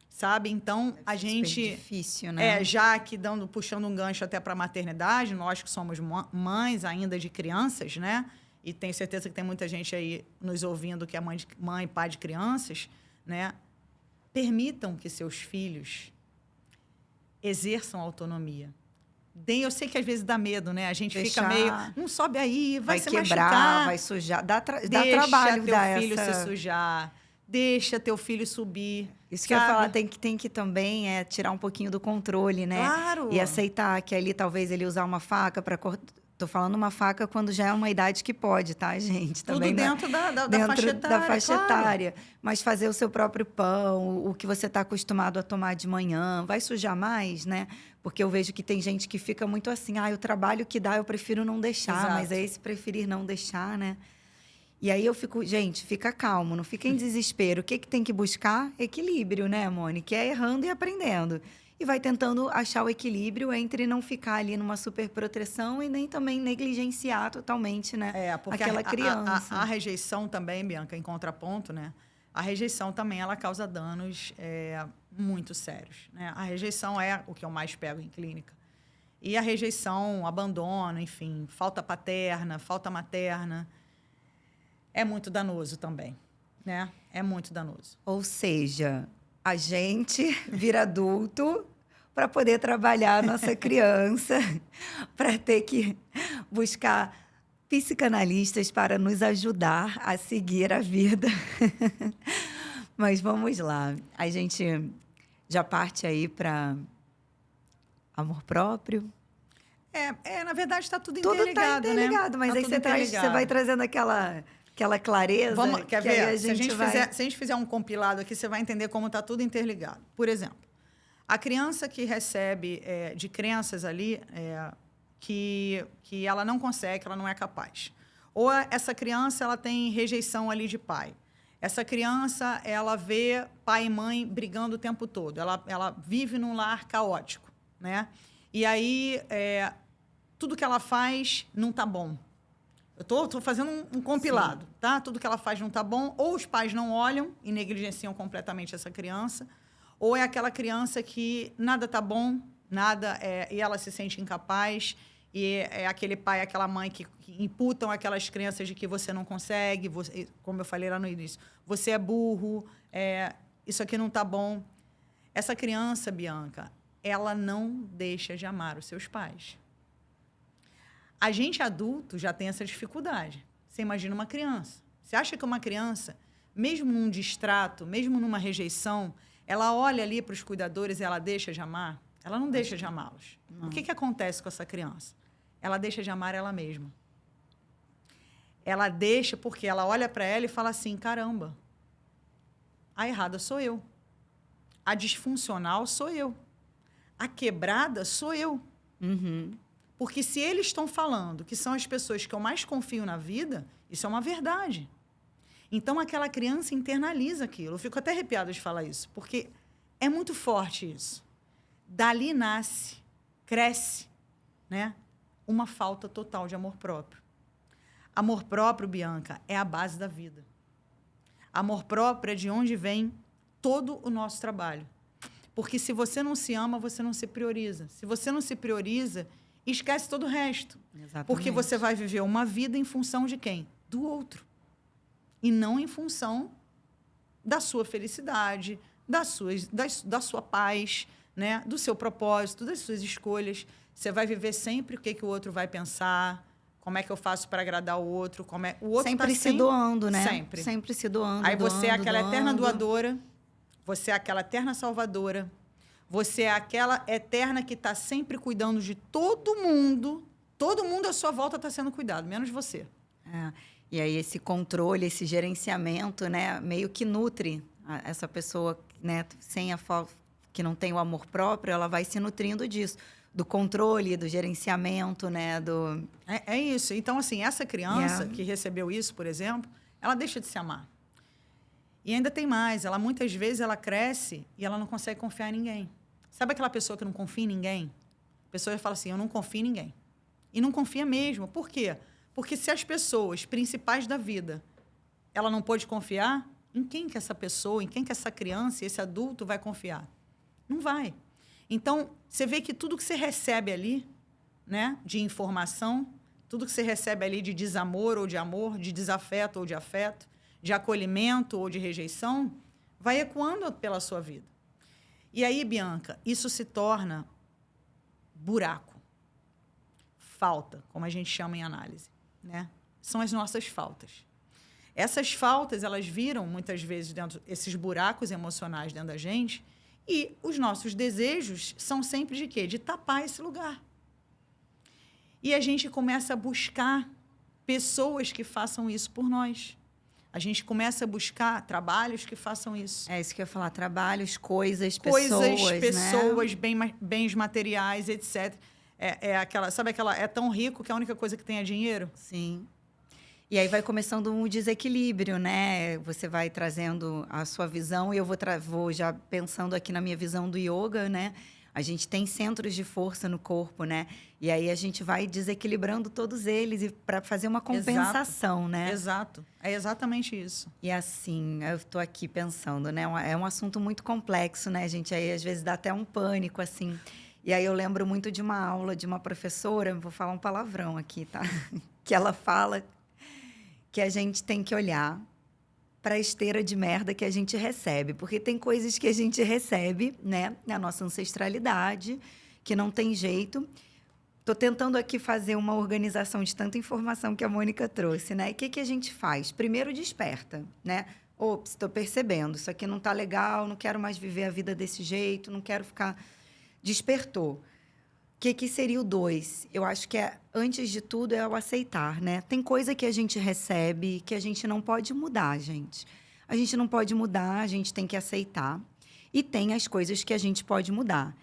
B: Sabe? Então, a gente...
A: É difícil, né?
B: Já que puxando um gancho até para a maternidade, nós que somos mães ainda de crianças, né? E tenho certeza que tem muita gente aí nos ouvindo que é mãe e pai de crianças, né? Permitam que seus filhos exerçam autonomia. Eu sei que às vezes dá medo, né? A gente fica meio... Não sobe aí, vai se
A: quebrar,
B: machucar.
A: vai sujar. Dá trabalho.
B: Deixa teu filho se sujar. Deixa teu filho subir.
A: Isso que eu ia falar, tem que também tirar um pouquinho do controle, né?
B: Claro.
A: E aceitar que ali talvez ele usar uma faca para cortar. Tô falando uma faca quando já é uma idade que pode, tá, gente?
B: Tudo
A: também
B: dentro
A: da faixa
B: claro.
A: etária. Mas fazer o seu próprio pão, o que você está acostumado a tomar de manhã, vai sujar mais, né? Porque eu vejo que tem gente que fica muito assim, o trabalho que dá eu prefiro não deixar,
B: Exato.
A: mas é esse preferir não deixar, né? E aí eu fico, gente, fica calmo, não fica em desespero. O que tem que buscar? Equilíbrio, né, Mônica? É errando e aprendendo. E vai tentando achar o equilíbrio entre não ficar ali numa superproteção e nem também negligenciar totalmente, né?
B: Porque
A: aquela criança.
B: A rejeição também, Bianca, em contraponto, né? A rejeição também, ela causa danos muito sérios, né? A rejeição é o que eu mais pego em clínica. E a rejeição, abandono, enfim, falta paterna, falta materna, é muito danoso também, né? É muito danoso.
A: Ou seja, a gente vira adulto para poder trabalhar a nossa criança, para ter que buscar psicanalistas para nos ajudar a seguir a vida. Mas vamos lá. A gente já parte aí para amor próprio.
B: Na verdade, está tudo
A: interligado,
B: interligado,
A: tudo está interligado,
B: né?
A: Mas aí você vai trazendo aquela clareza.
B: Quer ver? Se a gente fizer um compilado aqui, você vai entender como está tudo interligado. Por exemplo, a criança que recebe de crenças ali que ela não consegue, que ela não é capaz. Ou essa criança ela tem rejeição ali de pai. Essa criança ela vê pai e mãe brigando o tempo todo. Ela vive num lar caótico, né? E aí tudo que ela faz não está bom. Eu estou fazendo um compilado, tá? Tudo que ela faz não está bom. Ou os pais não olham e negligenciam completamente essa criança, ou é aquela criança que nada está bom, e ela se sente incapaz, e é aquele pai, aquela mãe que imputam aquelas crenças de que você não consegue, como eu falei lá no início, você é burro, isso aqui não está bom. Essa criança, Bianca, ela não deixa de amar os seus pais. A gente adulto já tem essa dificuldade. Você imagina uma criança. Você acha que uma criança, mesmo num distrato, mesmo numa rejeição, ela olha ali para os cuidadores e ela deixa de amar? Ela não deixa de amá-los. O que acontece com essa criança? Ela deixa de amar ela mesma. Ela deixa porque ela olha para ela e fala assim, caramba, a errada sou eu. A disfuncional sou eu. A quebrada sou eu.
A: Uhum.
B: Porque se eles estão falando que são as pessoas que eu mais confio na vida, isso é uma verdade. Então, aquela criança internaliza aquilo. Eu fico até arrepiada de falar isso, porque é muito forte isso. Dali nasce, cresce, né, uma falta total de amor próprio. Amor próprio, Bianca, é a base da vida. Amor próprio é de onde vem todo o nosso trabalho. Porque se você não se ama, você não se prioriza. Se você não se prioriza, e esquece todo o resto.
A: Exatamente.
B: Porque você vai viver uma vida em função de quem? Do outro. E não em função da sua felicidade, da sua paz, né? Do seu propósito, das suas escolhas. Você vai viver sempre o que o outro vai pensar, como é que eu faço para agradar o outro, o outro
A: sempre
B: tá
A: se doando, né?
B: Sempre.
A: Sempre se doando.
B: Aí você é aquela eterna
A: doando.
B: doadora, você é aquela eterna salvadora, você é aquela eterna que está sempre cuidando de todo mundo à sua volta está sendo cuidado, menos você.
A: É. E aí esse controle, esse gerenciamento, né, meio que nutre essa pessoa, né, que não tem o amor próprio, ela vai se nutrindo disso, do controle, do gerenciamento, né, do...
B: É isso. Então, assim, essa criança que recebeu isso, por exemplo, ela deixa de se amar. E ainda tem mais, ela muitas vezes ela cresce e ela não consegue confiar em ninguém. Sabe aquela pessoa que não confia em ninguém? A pessoa fala assim, eu não confio em ninguém. E não confia mesmo. Por quê? Porque se as pessoas principais da vida, ela não pôde confiar, em quem que essa pessoa, em quem que essa criança, esse adulto vai confiar? Não vai. Então, você vê que tudo que você recebe ali, né, de informação, tudo que você recebe ali de desamor ou de amor, de desafeto ou de afeto, de acolhimento ou de rejeição, vai ecoando pela sua vida. E aí, Bianca, isso se torna buraco, falta, como a gente chama em análise, né? São as nossas faltas. Essas faltas, elas viram muitas vezes dentro esses buracos emocionais dentro da gente, e os nossos desejos são sempre de quê? De tapar esse lugar. E a gente começa a buscar pessoas que façam isso por nós. A gente começa a buscar trabalhos que façam isso.
A: É isso que eu ia falar, trabalhos, coisas,
B: pessoas,
A: né?
B: bens materiais, etc. Sabe aquela, é tão rico que a única coisa que tem é dinheiro?
A: Sim. E aí vai começando um desequilíbrio, né? Você vai trazendo a sua visão e eu vou já pensando aqui na minha visão do yoga, né? A gente tem centros de força no corpo, né? E aí a gente vai desequilibrando todos eles para fazer uma compensação,
B: Exato.
A: né?
B: Exato. É exatamente isso.
A: E assim, eu estou aqui pensando, né? É um assunto muito complexo, né, gente? Aí às vezes dá até um pânico, assim. E aí eu lembro muito de uma aula de uma professora, vou falar um palavrão aqui, tá? Que ela fala que a gente tem que olhar para a esteira de merda que a gente recebe. Porque tem coisas que a gente recebe, né, na nossa ancestralidade, que não tem jeito. Estou tentando aqui fazer uma organização de tanta informação que a Mônica trouxe, né? E o que a gente faz? Primeiro, desperta, né? Ops, estou percebendo, isso aqui não está legal, não quero mais viver a vida desse jeito, não quero ficar... Despertou. O que seria o 2? Eu acho que, antes de tudo, é o aceitar, né? Tem coisa que a gente recebe que a gente não pode mudar, gente. A gente não pode mudar, a gente tem que aceitar. E tem as coisas que a gente pode mudar.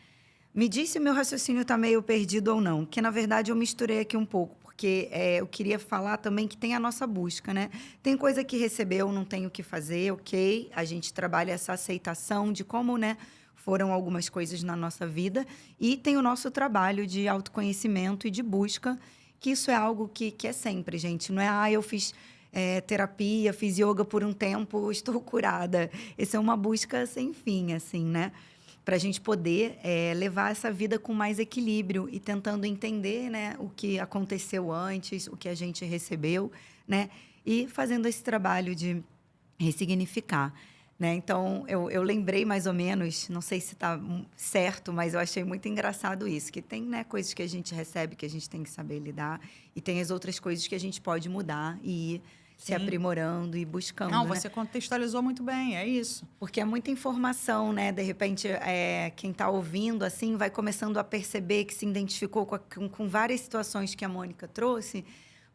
A: Me diz se o meu raciocínio está meio perdido ou não, que, na verdade, eu misturei aqui um pouco, porque eu queria falar também que tem a nossa busca, né? Tem coisa que recebeu, não tem o que fazer, ok? A gente trabalha essa aceitação de como, né? Foram algumas coisas na nossa vida. E tem o nosso trabalho de autoconhecimento e de busca, que isso é algo que é sempre, gente. Não é, eu fiz terapia, fiz yoga por um tempo, estou curada. Essa é uma busca sem fim, assim, né? Para a gente poder levar essa vida com mais equilíbrio e tentando entender, né, o que aconteceu antes, o que a gente recebeu, né? E fazendo esse trabalho de ressignificar. Né? Então, eu lembrei mais ou menos, não sei se está certo, mas eu achei muito engraçado isso, que tem, né, coisas que a gente recebe que a gente tem que saber lidar e tem as outras coisas que a gente pode mudar e ir se aprimorando e buscando.
B: Não,
A: né?
B: você contextualizou muito bem, é isso.
A: Porque é muita informação, né? De repente, quem está ouvindo, assim, vai começando a perceber que se identificou com várias situações que a Mônica trouxe,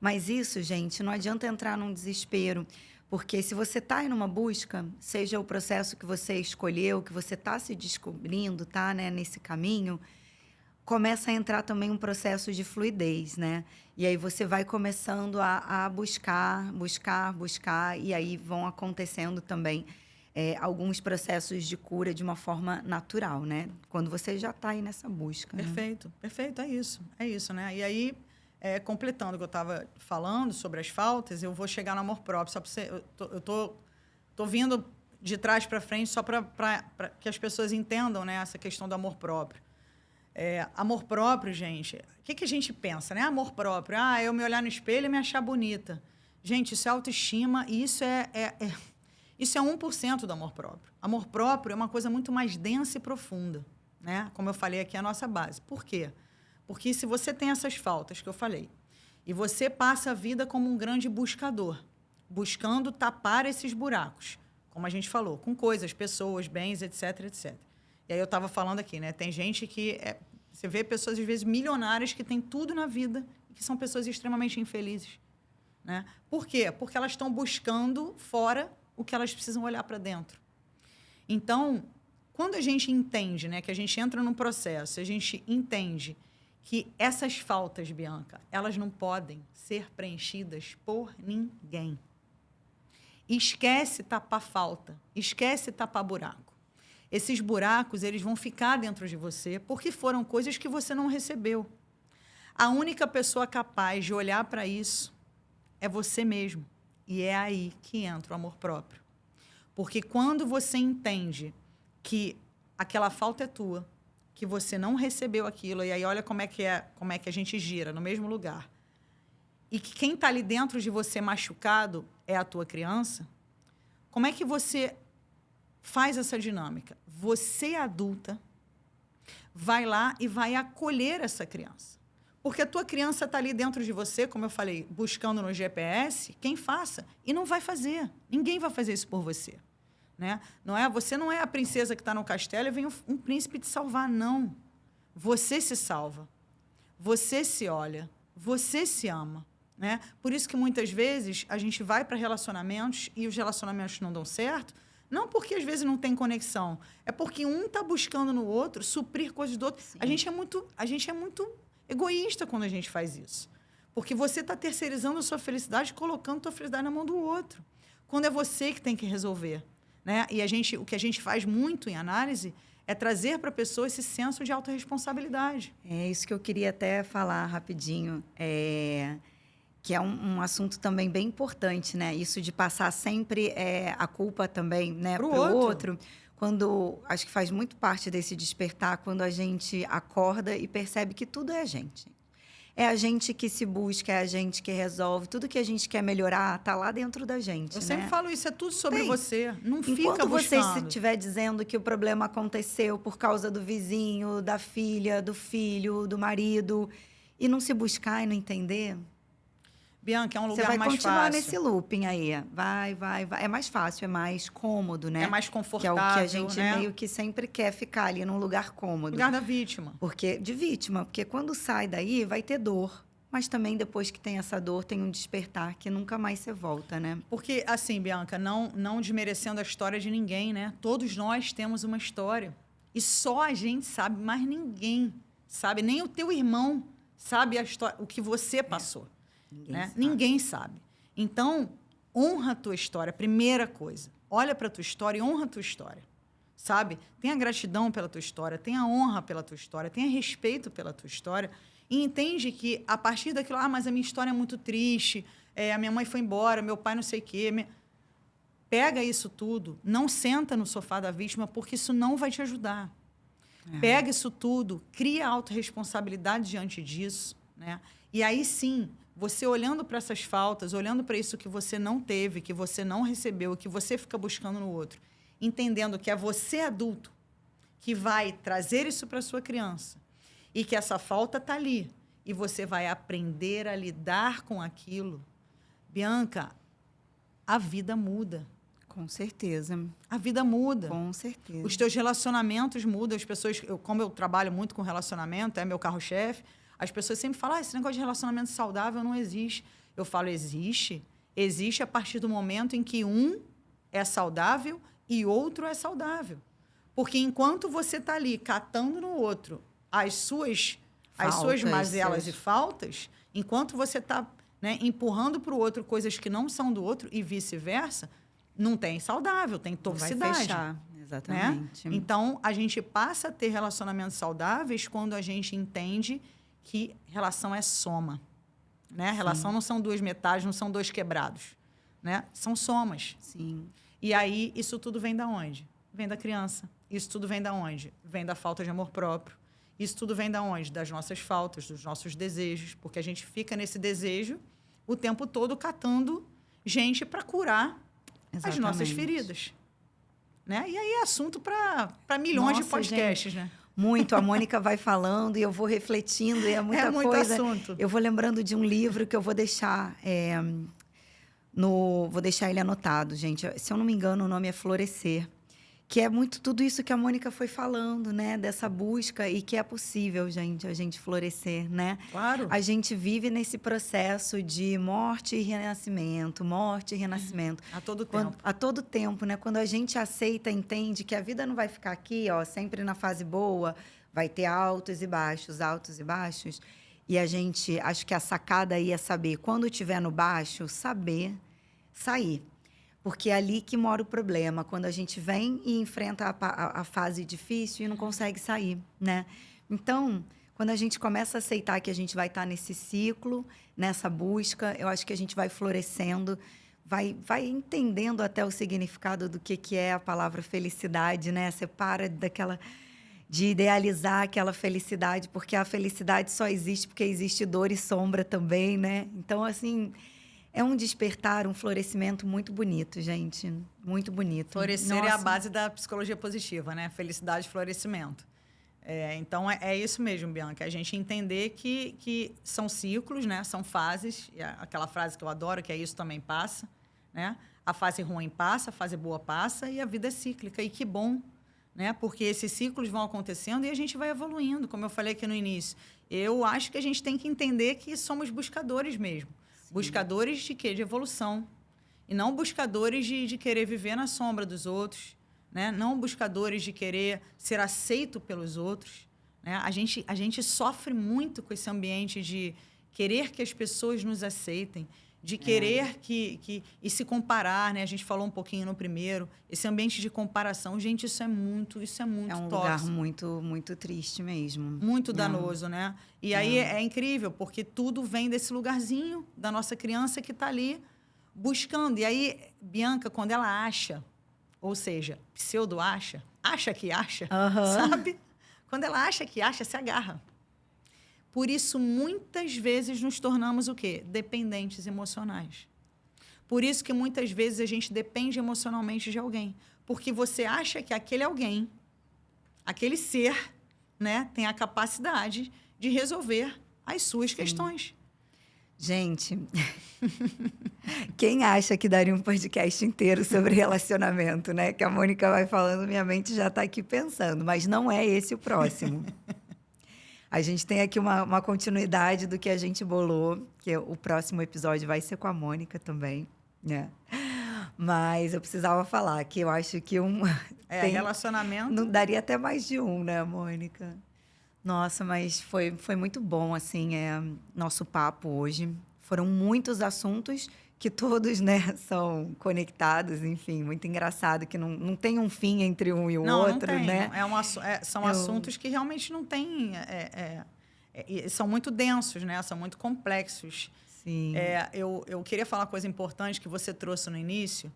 A: mas isso, gente, não adianta entrar num desespero. Porque se você está em uma busca, seja o processo que você escolheu, que você está se descobrindo, está, né, nesse caminho, começa a entrar também um processo de fluidez, né? E aí você vai começando a buscar, e aí vão acontecendo também alguns processos de cura de uma forma natural, né? Quando você já está aí nessa busca.
B: Perfeito, perfeito, é isso, né? E aí... completando o que eu estava falando sobre as faltas, eu vou chegar no amor próprio. Só para você, eu tô vindo de trás para frente só para que as pessoas entendam, né, essa questão do amor próprio. Amor próprio, gente, o que a gente pensa, né? Amor próprio, eu me olhar no espelho e me achar bonita. Gente, isso é autoestima e isso é 1% do amor próprio. Amor próprio é uma coisa muito mais densa e profunda, né? Como eu falei aqui, é a nossa base. Por quê? Porque se você tem essas faltas que eu falei e você passa a vida como um grande buscador, buscando tapar esses buracos, como a gente falou, com coisas, pessoas, bens, etc, etc. E aí eu estava falando aqui, né? Tem gente que... você vê pessoas, às vezes, milionárias que têm tudo na vida e que são pessoas extremamente infelizes, né? Por quê? Porque elas estão buscando fora o que elas precisam olhar para dentro. Então, quando a gente entende, né, que a gente entra num processo, a gente entende que essas faltas, Bianca, elas não podem ser preenchidas por ninguém. Esquece tapar falta, esquece tapar buraco. Esses buracos, eles vão ficar dentro de você porque foram coisas que você não recebeu. A única pessoa capaz de olhar para isso é você mesmo. E é aí que entra o amor próprio. Porque quando você entende que aquela falta é tua, que você não recebeu aquilo, e aí olha como é que a gente gira no mesmo lugar, e que quem está ali dentro de você machucado é a tua criança, como é que você faz essa dinâmica? Você, adulta, vai lá e vai acolher essa criança. Porque a tua criança está ali dentro de você, como eu falei, buscando no GPS, quem faça. E não vai fazer. Ninguém vai fazer isso por você. Né? Você não é a princesa que está no castelo e vem um príncipe te salvar, não. Você se salva. Você se olha. Você se ama. Né? Por isso que, muitas vezes, a gente vai para relacionamentos e os relacionamentos não dão certo, não porque, às vezes, não tem conexão. É porque um está buscando no outro suprir coisas do outro. A gente é muito egoísta quando a gente faz isso. Porque você está terceirizando a sua felicidade, colocando a sua felicidade na mão do outro. Quando é você que tem que resolver. Né? E o que a gente faz muito em análise é trazer para a pessoa esse senso de autorresponsabilidade.
A: É isso que eu queria até falar rapidinho. Que é um assunto também bem importante, né? Isso de passar sempre a culpa também, né, para o outro. Quando, acho que faz muito parte desse despertar, quando a gente acorda e percebe que tudo é a gente. É a gente que se busca, é a gente que resolve. Tudo que a gente quer melhorar está lá dentro da gente.
B: Eu sempre falo isso, é tudo sobre você. Não fica
A: Enquanto
B: buscando.
A: você estiver dizendo que o problema aconteceu por causa do vizinho, da filha, do filho, do marido, e não se buscar e não entender...
B: Bianca, é um lugar mais fácil.
A: Você vai continuar nesse looping aí. Vai. É mais fácil, é mais cômodo, né?
B: É mais confortável,
A: que é o que a gente meio que sempre quer ficar ali num lugar cômodo.
B: Lugar da vítima.
A: De vítima. Porque quando sai daí, vai ter dor. Mas também, depois que tem essa dor, tem um despertar que nunca mais você volta, né?
B: Porque, assim, Bianca, não desmerecendo a história de ninguém, né? Todos nós temos uma história. E só a gente sabe, mas ninguém sabe. Nem o teu irmão sabe a história, o que você passou. Ninguém sabe. Então, honra a tua história, primeira coisa. Olha para a tua história e honra a tua história. Sabe? Tenha gratidão pela tua história, tenha honra pela tua história, tenha respeito pela tua história. E entende que, a partir daquilo, mas a minha história é muito triste, a minha mãe foi embora, meu pai não sei o quê. Pega isso tudo, não senta no sofá da vítima, porque isso não vai te ajudar. Pega isso tudo, cria autorresponsabilidade diante disso, né? E aí, sim... Você olhando para essas faltas, olhando para isso que você não teve, que você não recebeu, que você fica buscando no outro, entendendo que é você adulto que vai trazer isso para sua criança e que essa falta está ali e você vai aprender a lidar com aquilo, Bianca, a vida muda.
A: Com certeza.
B: A vida muda.
A: Com certeza.
B: Os teus relacionamentos mudam. As pessoas, como eu trabalho muito com relacionamento, é meu carro-chefe, as pessoas sempre falam, esse negócio de relacionamento saudável não existe. Eu falo, existe. Existe a partir do momento em que um é saudável e outro é saudável. Porque enquanto você está ali catando no outro as suas mazelas e faltas, enquanto você está, né, empurrando para o outro coisas que não são do outro e vice-versa, não tem saudável, tem toxicidade.
A: Vai fechar, exatamente.
B: Né? Então, a gente passa a ter relacionamentos saudáveis quando a gente entende que relação é soma. Né? Relação não são duas metades, não são dois quebrados. Né? São somas.
A: Sim.
B: E aí, isso tudo vem da onde? Vem da criança. Isso tudo vem da onde? Vem da falta de amor próprio. Isso tudo vem da onde? Das nossas faltas, dos nossos desejos, porque a gente fica nesse desejo o tempo todo catando gente para curar as nossas feridas. Né? E aí é assunto para milhões de podcasts,
A: gente,
B: né?
A: Muito. A Mônica vai falando e eu vou refletindo, e é muita
B: muito
A: coisa.
B: Assunto.
A: Eu vou lembrando de um livro que eu vou deixar vou deixar ele anotado, gente. Se eu não me engano, o nome é Florescer. Que é muito tudo isso que a Mônica foi falando, né? Dessa busca e que é possível, gente, a gente florescer, né?
B: Claro.
A: A gente vive nesse processo de morte e renascimento, morte e renascimento.
B: A todo tempo.
A: A todo tempo, né? Quando a gente aceita, entende que a vida não vai ficar aqui, ó, sempre na fase boa, vai ter altos e baixos, altos e baixos. E a gente, acho que a sacada aí é saber, quando estiver no baixo, saber sair. Porque é ali que mora o problema, quando a gente vem e enfrenta a fase difícil e não consegue sair, né? Então, quando a gente começa a aceitar que a gente vai estar nesse ciclo, nessa busca, eu acho que a gente vai florescendo, vai entendendo até o significado do que é a palavra felicidade, né? Você para de idealizar aquela felicidade, porque a felicidade só existe porque existe dor e sombra também, né? Então, assim... É um despertar, um florescimento muito bonito, gente. Muito bonito.
B: Florescer é a base da psicologia positiva, né? Felicidade e florescimento. Então, é isso mesmo, Bianca. A gente entender que são ciclos, né? São fases. E aquela frase que eu adoro, que é isso também passa, né? A fase ruim passa, a fase boa passa e a vida é cíclica. E que bom, né? Porque esses ciclos vão acontecendo e a gente vai evoluindo, como eu falei aqui no início. Eu acho que a gente tem que entender que somos buscadores mesmo. Buscadores de quê? De evolução. E não buscadores de querer viver na sombra dos outros, né? Não buscadores de querer ser aceito pelos outros, né? A gente sofre muito com esse ambiente de querer que as pessoas nos aceitem, de querer e se comparar, né? A gente falou um pouquinho no primeiro, esse ambiente de comparação. Gente, isso é muito tóxico. É um
A: lugar muito, muito triste mesmo.
B: Muito danoso, né? E aí é incrível, porque tudo vem desse lugarzinho da nossa criança que está ali buscando. E aí, Bianca, quando ela acha, ou seja, pseudo-acha, acha que acha, sabe? Quando ela acha que acha, se agarra. Por isso, muitas vezes, nos tornamos o quê? Dependentes emocionais. Por isso que, muitas vezes, a gente depende emocionalmente de alguém. Porque você acha que aquele alguém, aquele ser, né, tem a capacidade de resolver as suas questões.
A: Gente, quem acha que daria um podcast inteiro sobre relacionamento, né? Que a Mônica vai falando, minha mente já está aqui pensando. Mas não é esse o próximo. A gente tem aqui uma continuidade do que a gente bolou, que o próximo episódio vai ser com a Mônica também, né? Mas eu precisava falar que eu acho que
B: relacionamento...
A: Não daria até mais de um, né, Mônica? Nossa, mas foi muito bom, assim, nosso papo hoje. Foram muitos assuntos que todos, né, são conectados, enfim, muito engraçado, que não tem um fim entre um e o outro,
B: não tem.
A: Né?
B: São assuntos que realmente não têm... são muito densos, né? São muito complexos.
A: Sim.
B: Eu queria falar uma coisa importante que você trouxe no início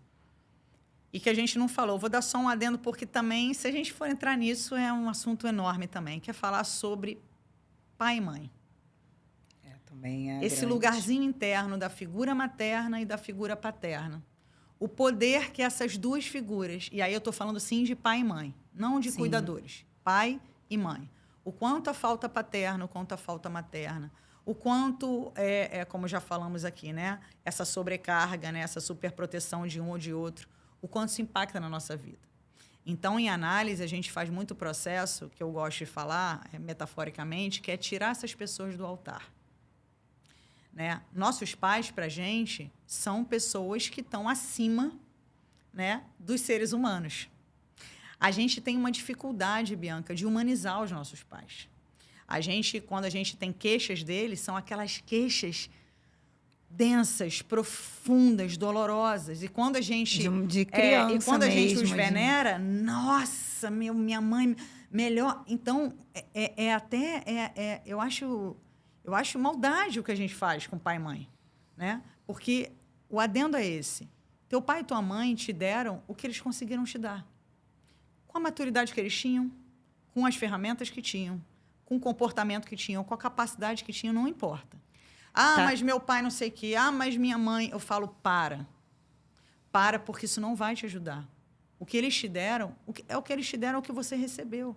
B: e que a gente não falou. Vou dar só um adendo, porque também, se a gente for entrar nisso, é um assunto enorme também, que é falar sobre pai e mãe.
A: Também é
B: esse
A: grande.
B: Lugarzinho interno da figura materna e da figura paterna. O poder que essas duas figuras, e aí eu estou falando sim de pai e mãe, não de cuidadores, pai e mãe. O quanto a falta paterna, o quanto a falta materna, o quanto, como já falamos aqui, né? Essa sobrecarga, né? Essa superproteção de um ou de outro, o quanto isso impacta na nossa vida. Então, em análise, a gente faz muito processo, que eu gosto de falar, metaforicamente, que é tirar essas pessoas do altar. Né? Nossos pais, para a gente, são pessoas que estão acima, né, dos seres humanos. A gente tem uma dificuldade, Bianca, de humanizar os nossos pais. Quando a gente tem queixas deles, são aquelas queixas densas, profundas, dolorosas. E quando a gente...
A: De criança
B: e quando a gente
A: mesmo,
B: os venera, nossa, minha mãe, melhor... Então, eu acho maldade o que a gente faz com pai e mãe, né? Porque o adendo é esse. Teu pai e tua mãe te deram o que eles conseguiram te dar. Com a maturidade que eles tinham, com as ferramentas que tinham, com o comportamento que tinham, com a capacidade que tinham, não importa. Ah,
A: Tá.
B: mas meu pai não sei o quê. Ah, mas minha mãe... Eu falo, para. Para, porque isso não vai te ajudar. O que eles te deram, é o que eles te deram, é o que você recebeu.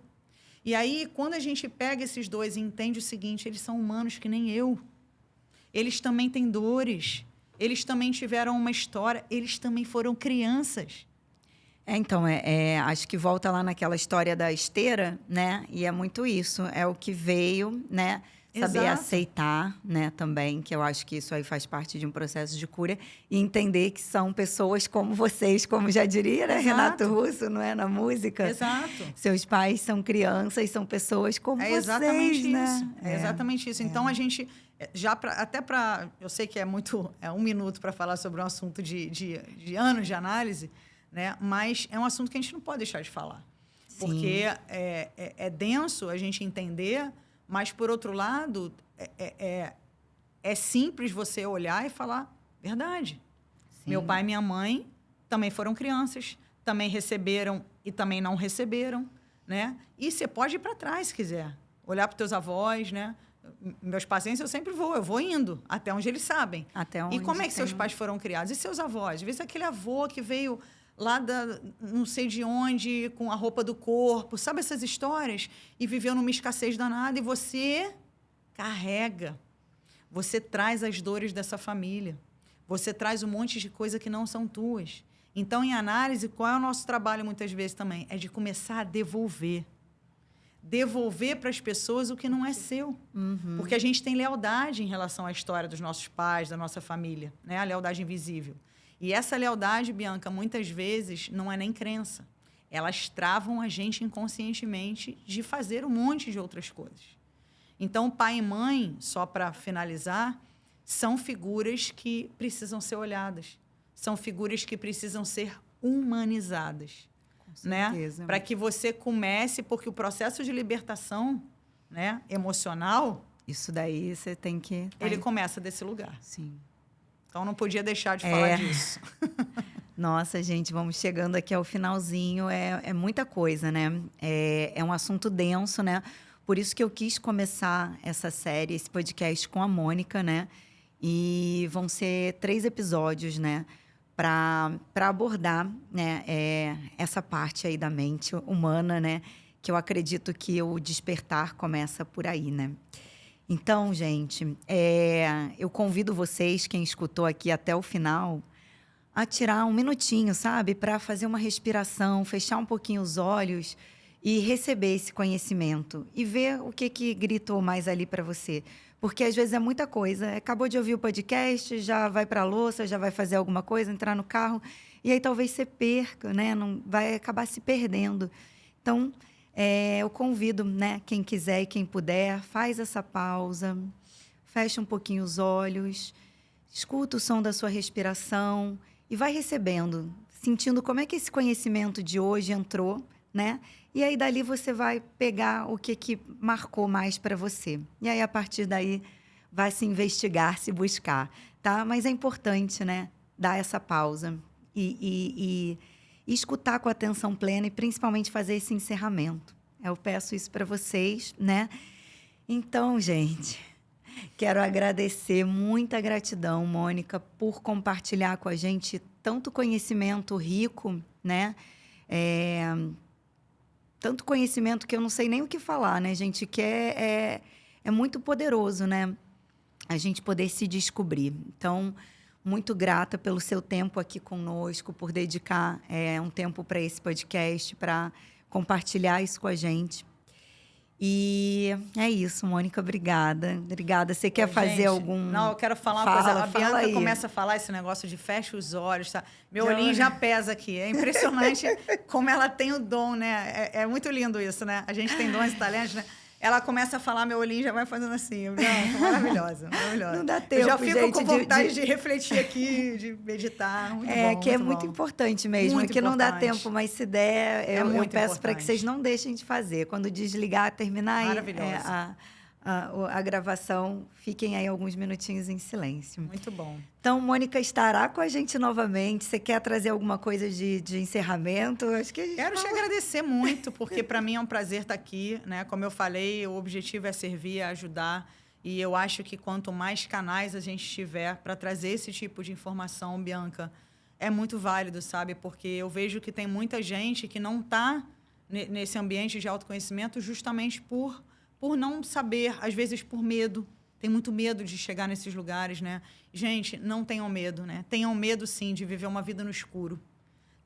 B: E aí, quando a gente pega esses dois e entende o seguinte, eles são humanos que nem eu. Eles também têm dores. Eles também tiveram uma história. Eles também foram crianças.
A: Então, acho que volta lá naquela história da esteira, né? E é muito isso. É o que veio, né? Saber
B: Exato.
A: aceitar, né? Também, que eu acho que isso aí faz parte de um processo de cura. E entender que são pessoas como vocês, como já diria, né?
B: Exato.
A: Renato Russo, não é? Na música.
B: Exato.
A: Seus pais são crianças, são pessoas como
B: É
A: vocês,
B: exatamente
A: né?
B: isso. É exatamente isso. Então, a gente... Eu sei que é 1 minuto para falar sobre um assunto de anos de análise, né? Mas é um assunto que a gente não pode deixar de falar.
A: Sim.
B: Porque é denso a gente entender, mas, por outro lado, é simples você olhar e falar verdade.
A: Sim.
B: Meu pai e minha mãe também foram crianças, também receberam e também não receberam, né? E você pode ir para trás, se quiser. Olhar para os teus avós, né? Meus pacientes, eu sempre eu vou indo até onde eles sabem.
A: Até onde
B: E como é que
A: tem...
B: seus pais foram criados? E seus avós? Às vezes aquele avô que veio lá não sei de onde, com a roupa do corpo, sabe essas histórias? E viveu numa escassez danada, e você carrega. Você traz as dores dessa família. Você traz um monte de coisa que não são tuas. Então, em análise, qual é o nosso trabalho muitas vezes também? É de começar a devolver. Devolver para as pessoas o que não é seu.
A: Uhum.
B: Porque a gente tem lealdade em relação à história dos nossos pais, da nossa família, né? A lealdade invisível. E essa lealdade, Bianca, muitas vezes não é nem crença. Elas travam a gente inconscientemente de fazer um monte de outras coisas. Então, pai e mãe, só para finalizar, são figuras que precisam ser olhadas. São figuras que precisam ser humanizadas. Né? Para que você comece, porque o processo de libertação, né, emocional...
A: Isso daí você tem que...
B: Ele começa desse lugar.
A: Sim.
B: Então, não podia deixar de falar disso.
A: Nossa, gente, vamos chegando aqui ao finalzinho. É muita coisa, né? É um assunto denso, né? Por isso que eu quis começar essa série, esse podcast com a Mônica, né? E vão ser 3 episódios, né? Para abordar, né, essa parte aí da mente humana, né, que eu acredito que o despertar começa por aí, né? Então, gente, eu convido vocês, quem escutou aqui até o final, a tirar um minutinho, sabe, para fazer uma respiração, fechar um pouquinho os olhos e receber esse conhecimento e ver o que gritou mais ali para você. Porque, às vezes, é muita coisa. Acabou de ouvir o podcast, já vai para a louça, já vai fazer alguma coisa, entrar no carro, e aí talvez você perca, né? Não, vai acabar se perdendo. Então, eu convido, né, quem quiser e quem puder, faz essa pausa, fecha um pouquinho os olhos, escuta o som da sua respiração e vai recebendo, sentindo como é que esse conhecimento de hoje entrou, né? E aí, dali, você vai pegar o que marcou mais para você. E aí, a partir daí, vai se investigar, se buscar, tá? Mas é importante, né? Dar essa pausa e escutar com atenção plena e, principalmente, fazer esse encerramento. Eu peço isso para vocês, né? Então, gente, quero agradecer, muita gratidão, Mônica, por compartilhar com a gente tanto conhecimento rico, né? Tanto conhecimento que eu não sei nem o que falar, né, gente? Que é muito poderoso, né? A gente poder se descobrir. Então, muito grata pelo seu tempo aqui conosco, por dedicar um tempo para esse podcast, para compartilhar isso com a gente. E é isso, Mônica, obrigada. Obrigada. Você quer fazer algum...
B: Não, eu quero falar uma coisa. A Bianca começa a falar esse negócio de fecha os olhos, tá? Meu olhinho já pesa aqui. É impressionante como ela tem o dom, né? É muito lindo isso, né? A gente tem dons e talentos, né? Ela começa a falar, meu olhinho já vai fazendo assim. Bianca, maravilhosa, maravilhosa.
A: Não dá tempo,
B: eu já fico
A: gente,
B: com vontade de refletir aqui, de meditar. Muito bom,
A: que é
B: muito
A: muito
B: bom.
A: importante mesmo.
B: Muito
A: que não dá
B: importante.
A: tempo, mas se der, eu peço para que vocês não deixem de fazer. Quando desligar, terminar aí a gravação, fiquem aí alguns minutinhos em silêncio.
B: Muito bom.
A: Então, Mônica estará com a gente novamente. Você quer trazer alguma coisa de encerramento? Acho que a gente
B: Quero te agradecer muito, porque para mim é um prazer estar aqui, né? Como eu falei, o objetivo é servir, é ajudar. E eu acho que quanto mais canais a gente tiver para trazer esse tipo de informação, Bianca, é muito válido, sabe? Porque eu vejo que tem muita gente que não está nesse ambiente de autoconhecimento justamente por não saber, às vezes por medo. Tem muito medo de chegar nesses lugares, né? Gente, não tenham medo, né? Tenham medo, sim, de viver uma vida no escuro.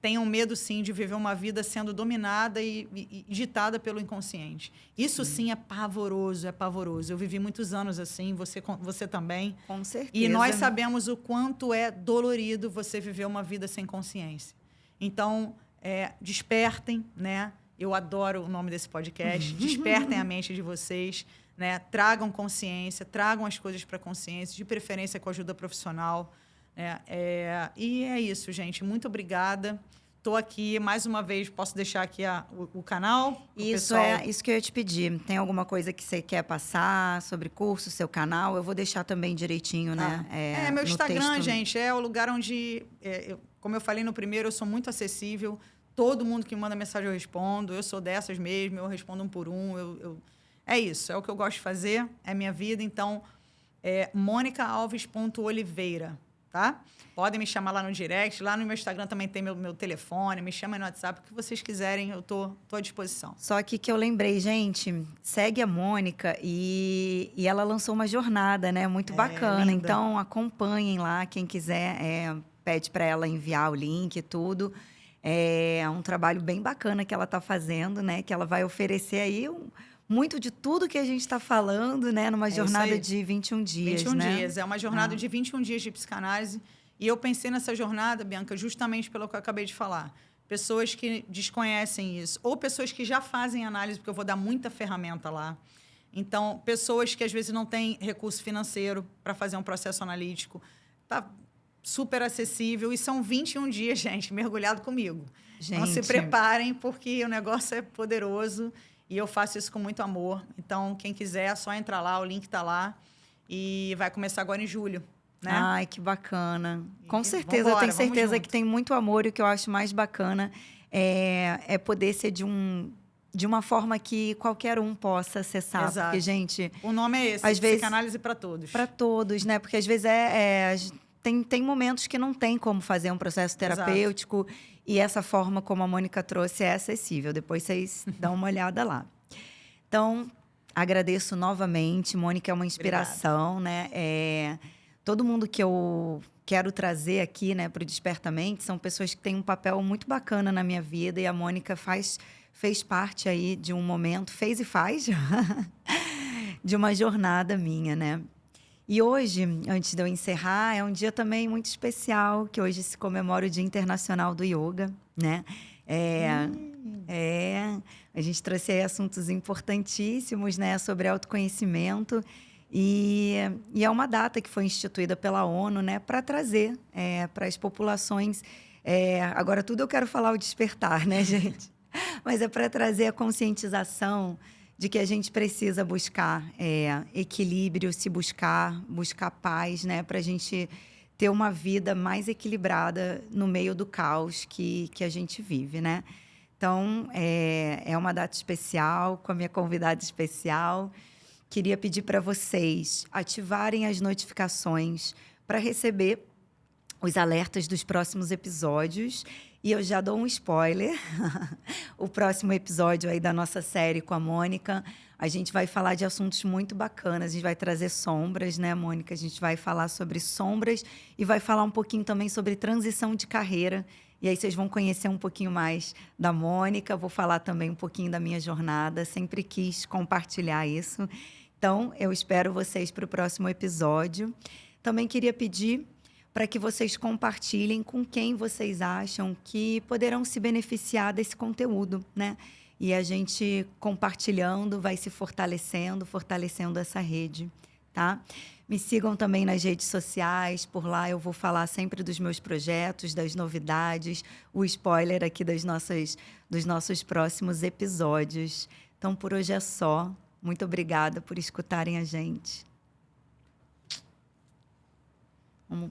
B: Tenham medo, sim, de viver uma vida sendo dominada e ditada pelo inconsciente. Isso, sim, é pavoroso, é pavoroso. Eu vivi muitos anos assim, você também.
A: Com certeza.
B: E nós sabemos o quanto é dolorido você viver uma vida sem consciência. Então, despertem, né? Eu adoro o nome desse podcast. Despertem a mente de vocês, né? Tragam consciência, tragam as coisas para a consciência, de preferência com ajuda profissional. E é isso, gente. Muito obrigada. Estou aqui, mais uma vez, posso deixar aqui o canal?
A: Isso isso que eu ia te pedir. Tem alguma coisa que você quer passar sobre curso, seu canal? Eu vou deixar também direitinho, né?
B: Meu
A: no
B: Instagram,
A: texto.
B: gente, é o lugar onde, como eu falei no primeiro, eu sou muito acessível. Todo mundo que manda mensagem eu respondo. Eu sou dessas mesmo, eu respondo um por um. É isso, é o que eu gosto de fazer, é minha vida. Então, monicaalves.oliveira, tá? Podem me chamar lá no direct. Lá no meu Instagram também tem meu telefone. Me chamem no WhatsApp, o que vocês quiserem, eu tô à disposição.
A: Só que eu lembrei, gente, segue a Mônica e ela lançou uma jornada, né? Muito bacana.
B: Linda.
A: Então, acompanhem lá, quem quiser, pede para ela enviar o link e tudo. É um trabalho bem bacana que ela está fazendo, né? Que ela vai oferecer aí muito de tudo que a gente está falando, né? Numa jornada de 21 dias,
B: 21
A: né?
B: dias. É uma jornada de 21 dias de psicanálise. E eu pensei nessa jornada, Bianca, justamente pelo que eu acabei de falar. Pessoas que desconhecem isso. Ou pessoas que já fazem análise, porque eu vou dar muita ferramenta lá. Então, pessoas que às vezes não têm recurso financeiro para fazer um processo analítico. Tá super acessível. E são 21 dias, gente, mergulhado comigo.
A: Gente.
B: Então, se preparem, porque o negócio é poderoso. E eu faço isso com muito amor. Então, quem quiser, é só entrar lá, o link está lá. E vai começar agora em julho, né?
A: Ai, que bacana. Com certeza,
B: vambora,
A: eu tenho certeza
B: vamos
A: que tem muito amor. E o que eu acho mais bacana é poder ser de uma forma que qualquer um possa acessar.
B: Exato.
A: Porque, gente...
B: O nome é esse,
A: às vezes,
B: psicanálise para todos.
A: Para todos, né? Porque, às vezes, tem momentos que não tem como fazer um processo terapêutico. Exato. E essa forma como a Mônica trouxe é acessível. Depois vocês dão uma olhada lá. Então, agradeço novamente. Mônica é uma inspiração, né? Todo mundo que eu quero trazer aqui, né, para o Despertamente são pessoas que têm um papel muito bacana na minha vida. E a Mônica fez parte aí de um momento, fez e faz, de uma jornada minha, né? E hoje, antes de eu encerrar, é um dia também muito especial, que hoje se comemora o Dia Internacional do Yoga, né? A gente trouxe aí assuntos importantíssimos, né, sobre autoconhecimento. E é uma data que foi instituída pela ONU, né, para trazer para as populações... agora, tudo eu quero falar o despertar, né, gente? Mas é para trazer a conscientização de que a gente precisa buscar equilíbrio, se buscar paz, né? Para a gente ter uma vida mais equilibrada no meio do caos que a gente vive, né? Então, é uma data especial, com a minha convidada especial. Queria pedir para vocês ativarem as notificações para receber os alertas dos próximos episódios. E eu já dou um spoiler. O próximo episódio aí da nossa série com a Mônica, a gente vai falar de assuntos muito bacanas. A gente vai trazer sombras, né, Mônica? A gente vai falar sobre sombras e vai falar um pouquinho também sobre transição de carreira. E aí vocês vão conhecer um pouquinho mais da Mônica. Vou falar também um pouquinho da minha jornada. Sempre quis compartilhar isso. Então, eu espero vocês para o próximo episódio. Também queria pedir para que vocês compartilhem com quem vocês acham que poderão se beneficiar desse conteúdo, né? E a gente compartilhando vai se fortalecendo essa rede, tá? Me sigam também nas redes sociais, por lá eu vou falar sempre dos meus projetos, das novidades, o spoiler aqui dos nossos próximos episódios. Então, por hoje é só. Muito obrigada por escutarem a gente. Vamos